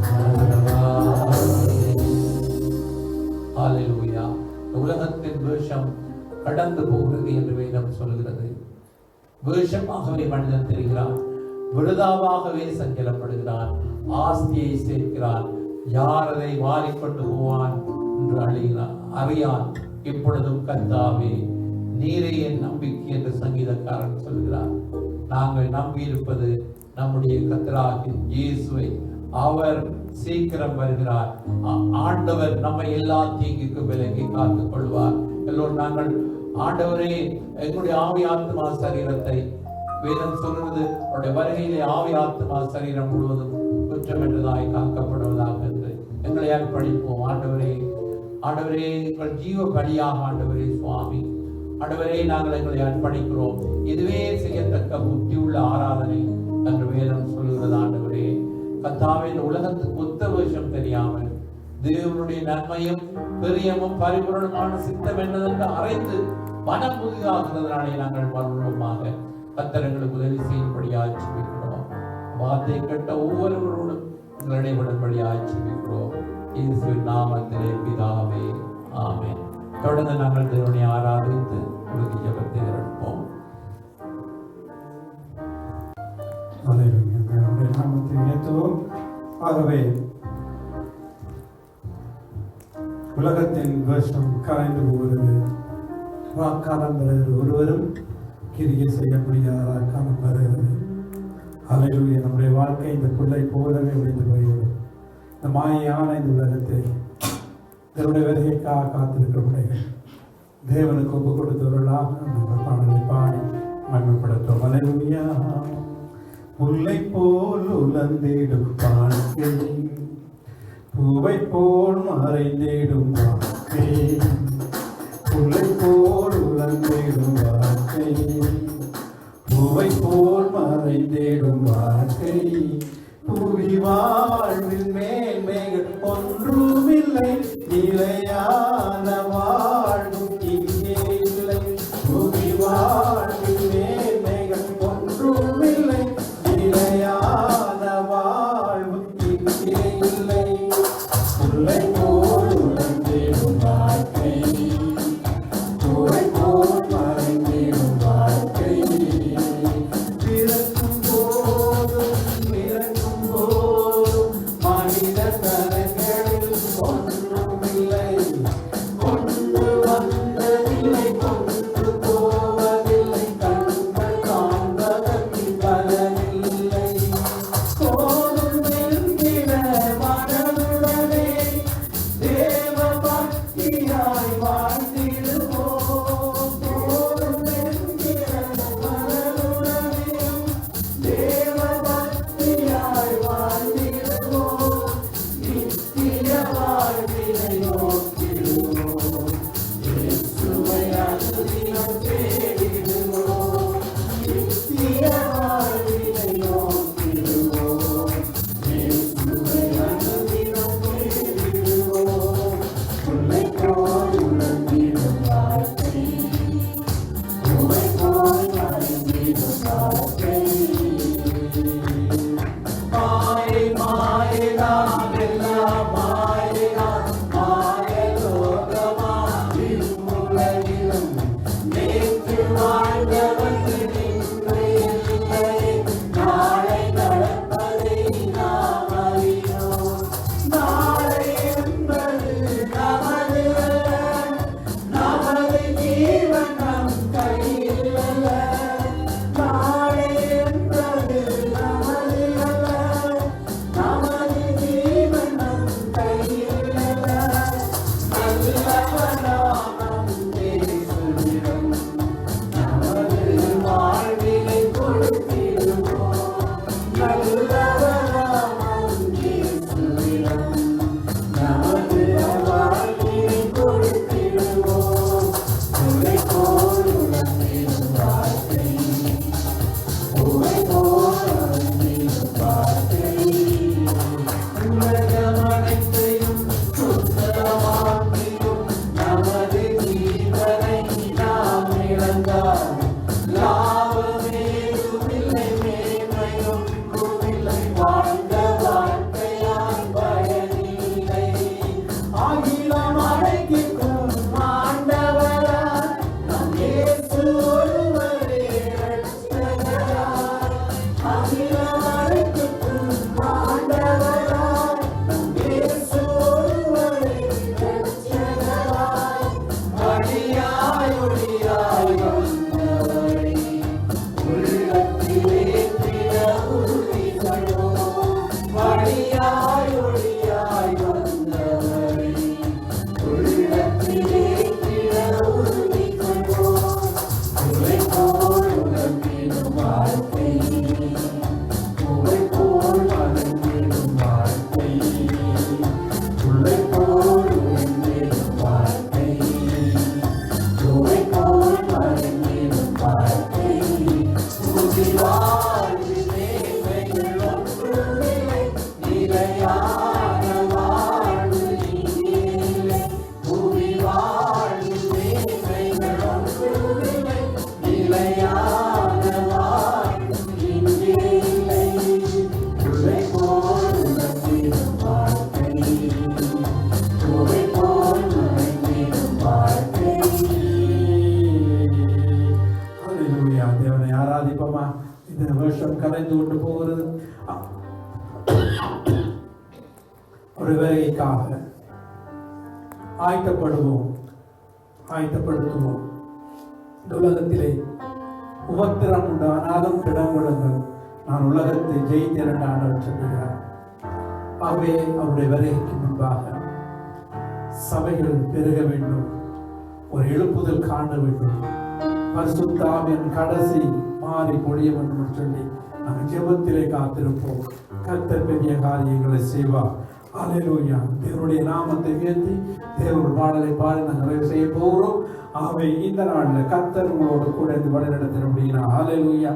மறவாதே. ஹல்லேலூயா. உலகத்தின் வேஷம் கடந்து போகிறது என்று வேதம் சொல்கிறது. வேஷமாகவே மனிதன் தெரிகிறான், விருதாவாகவே சஞ்சலப்படுகிறான், ஆஸ்தியை சேர்க்கிறான், யார் அதை வாரிக்கொண்டு போவான் என்று அறியான். இப்பொழுதும் கர்த்தாவே நீரே என் நம்பிக்கை என்று சங்கீதக்காரன் சொல்கிறார். நாங்கள் நம்பியிருப்பது நம்முடைய கர்த்தராகிய இயேசுவை. அவர் சீக்கிரம் வருகிறார். ஆண்டவர் நம்மை எல்லா தீங்குக்கு விலக்கி காத்துக் கொள்வார். எல்லோரும் நாங்கள் ஆண்டவரே எங்களுடைய ஆவி ஆத்மா சரீரத்தை, வேதம் சொல்கிறது அவருடைய வருகையிலே ஆவி ஆத்மா சரீரம் முழுவதும் குற்றமற்றதாய் காக்கப்படுவதாக என்று எங்களை அர்ப்பணிப்போம். ஆண்டவரே ஆண்டவரே எங்கள் ஜீவ பலியாக ஆண்டவரே சுவாமி ஆண்டவரே நாங்கள் எங்களை அர்ப்பணிக்கிறோம். இதுவே செய்யத்தக்க புத்தியுள்ள ஆராதனை என்று வேதம் சொல்கிறது. ஆண்டவரே கர்த்தாவே உலகத்துக்கு ஒத்த வேஷம் தெரியாமல் தேவனுடைய நன்மையும் பிரியமும் பரிபூரணமான சித்தம் என்னதென்று அறிந்து மனம் புதிதாகிறதுனாலே நாங்கள் மறுபடியுமாக கர்த்தர்களுக்கு உதவி செய்யும்படியாக ஜெபிக்கிறோம். வார்த்தை கேட்ட ஒவ்வொருவரோடும் இடைபடும்படியாக ஜெபிக்கிறோம். இயேசுவின் நாமத்திலே பிதாவே ஆமென். தொடர்ந்து நாங்கள் தேவனை ஆராதித்து உறுதி ஜெபத்தை எடுப்போம். நாமத்தை உயர்த்துவோம். ஆகவே உலகத்தின் வேஷம் கரைந்து போகிறது. வாக்காளம் வருகிறது, ஒருவரும் கிரியை செய்ய முடியாத காலம் வருகிறது. ஹல்லேலூயா. நம்முடைய வாழ்க்கை இந்த பிள்ளை போலவே முடிந்து போய்விடும். இந்த மாயான இந்த உலகத்தை தேவனுடைய வருகைக்காக காத்திருக்கிற பிள்ளைகள் தேவனுக்கு ஒப்பு கொடுத்தவர்களாக நம்ம பாடலை பாடி மகிமைப்படுத்தும். ஹல்லேலூயா. முல்லை போல் உலர்ந்திடும் வாழ்க்கை, பூவை போல் மறைந்திடும் வாழ்க்கை. முல்லை போல் உலர்ந்திடும் வாழ்க்கை, பூவை போல் மறைந்திடும் வாழ்க்கை. புவி வாழ்வில் மேன்மைகள் ஒன்றுமில்லை, நிலையான வாழ்வும் இங்கே இல்லை. புவி வாழ்வில் மேன்மைகள் ஒன்றுமில்லை, நிலையான வாழ்வு இங்கே இல்லை. முல்லை போல் உலர்ந்திடும் வாழ்க்கை, பூவை போல் மறைந்திடும் வாழ்க்கை. பிறக்கும் போதும் மனித தனங்கள் ஒரு வேலைக்காக ஆயத்தப்படுவோம், ஆயத்தப்படுத்துவோம். உலகத்திலே உபத்திரம் உண்டானாலும் திடமுடங்கள், நான் உலகத்தை ஜெயித்தேன் என்று ஆண்டவர் சொல்கிறார். ஆகவே அவருடைய வருகைக்கு முன்பாக சபைகள் பெருக வேண்டும், ஒரு எழுப்புதல் காண வேண்டும், பரிசுத்த ஆவியின் கடைசி மாறி பொழிய வேண்டும் என்று சொல்லி நாங்கள் ஜெபத்திலே காத்திருப்போம். கர்த்தர் பெரிய காரியங்களை செய்வார். அல்லேலூயா. தேவனுடைய நாமத்தை உயர்த்தி தேவனுடைய பாடலை பாடி நாங்கள் நிறைவு செய்ய போகிறோம். ஆகவே இந்த நாளில் கர்த்தர் உங்களோடு கூட இந்த வழிநடத்த முடியும். அல்லேலூயா,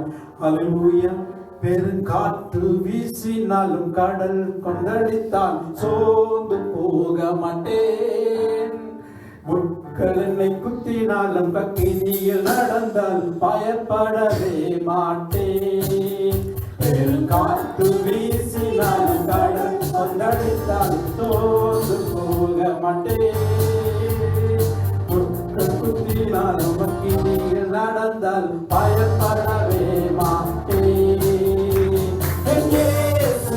அல்லேலூயா. பெருங்காற்று வீசினாலும் கடல் கொந்தளித்தால் சோர்ந்து போக மாட்டேன். முட்கள் என்னை குத்தினாலும் கக்கினியில் நடந்தால் பயப்படவே மாட்டேன். பெருங்காற்று வீசினாலும் கடல் கொந்தளித்தால் சோர்ந்து போக மாட்டேன். முட்கள் குத்தினாலும் கக்கினியில் நடந்தால் பயப்படவே மாட்டேன். Yes,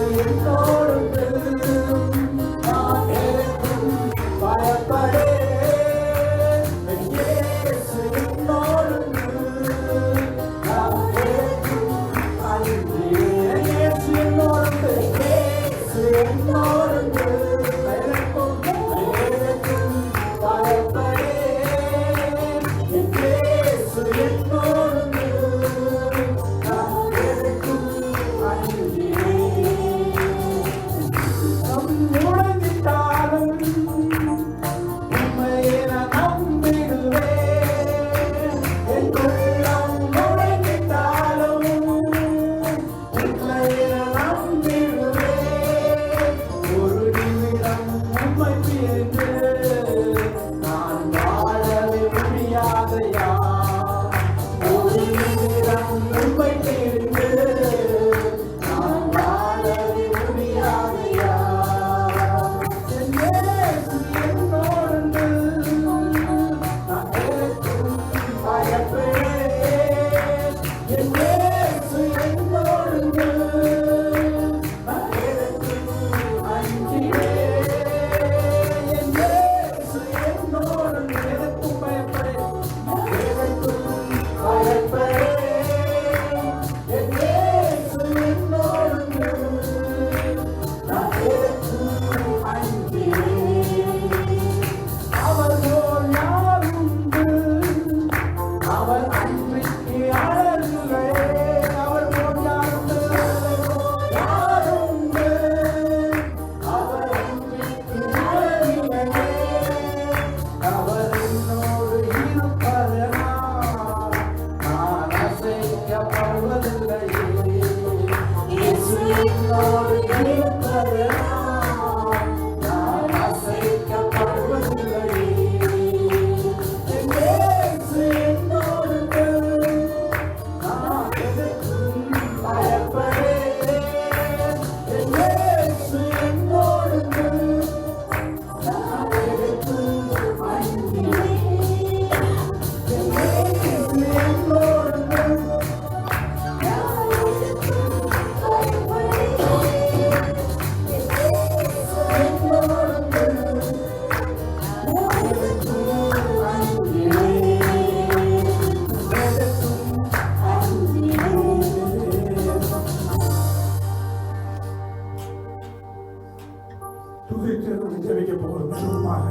ஜெபிக்க போகிறோம். மெதுவாக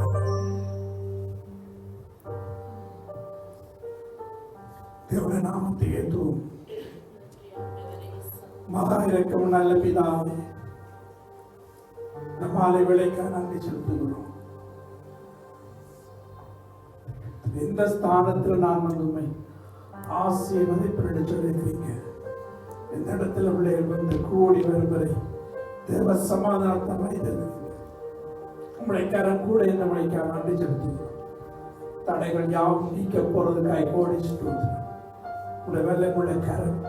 தேவனுடைய நாமத்தை ஏற்றுவோம். மகா இரக்கம் நல்ல பிதாவே, நம்மாலை விளைக்க நன்றி செலுத்துகிறோம். எந்த ஸ்தானத்தில் நான் வந்து ஆசீர்வதிப்பேன் சொல்லியிருக்கீங்க. இந்த இடத்துல பிள்ளைகள் வந்து கூடி வருவரை தேவ சமாதானத்தை வைத்தது உங்களுடைய கரம் கூட இந்த மழைக்காக நன்றி செலுத்துகிறோம். தடைகள் யாவும் நீக்க போறதுக்காய் கோடி ஸ்தோத்திரம். உங்களுடைய வெள்ளை கரம்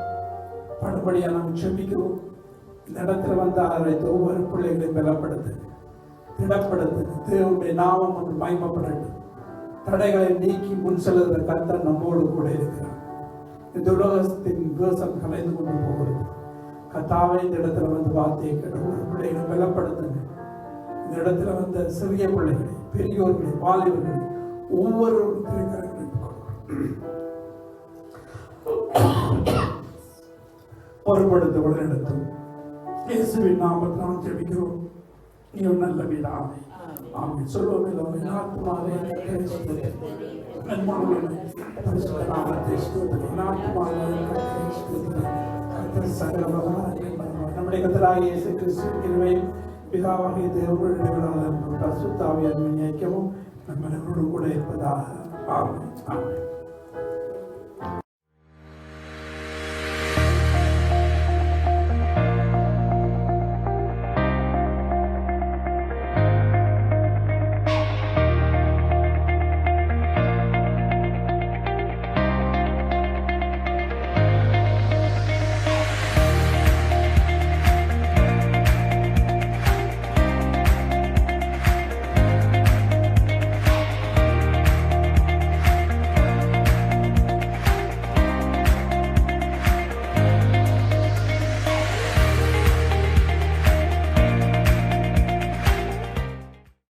படுபடியா நாம் செபிக்கிறோம். இந்த இடத்துல வந்து ஆராய்த்து ஒவ்வொரு பிள்ளைகளையும் பலப்படுத்து, திடப்படுத்து. தேவனுடைய நாமம் ஒன்று மகிமைப்படட்டும். தடைகளை நீக்கி முன் செல்லுகிற கர்த்தர் நம்மோடு கூட இருக்கிறார். இந்த உலகத்தின் வேஷம் கலைந்து கொண்டு போகிறது. கர்த்தாவே, இந்த இடத்துல வந்து வார்த்தையை கேட்ட ஒரு பிள்ளைகளை பலப்படுத்துங்க. இந்த இடத்துல வந்த சிறிய பிள்ளைகளை, பெரியோர்களை, வாலிபர்களை ஒவ்வொருவரும் பொறுப்படுத்த வழிநடத்தும். இயேசுவின் நாமத்தில் நாம் ஜெபிக்கிறோம். நீ ஒரு நல்ல பிதாவே. ஆமென். சொல்லுவோம் எல்லாரும். என் ஆத்துமாவே கர்த்தரை ஸ்தோத்திரி. என் முழுவதுமே பரிசுத்த நாமத்தை ஸ்தோத்திரி. என் ஆத்துமாவே கர்த்தரை ஸ்தோத்திரி. கர்த்தர் சகல வல்லமையும் பரவாயில்லை. நம்முடைய கர்த்தராகிய இயேசு கிறிஸ்துவின் கிருபையும் பிதாவாகிய தேவனுடைய பரிசுத்த ஆவியானவரின் ஐக்கியமும் நம்ம கூட இருப்பதாக. ஆமென். ஆமென்.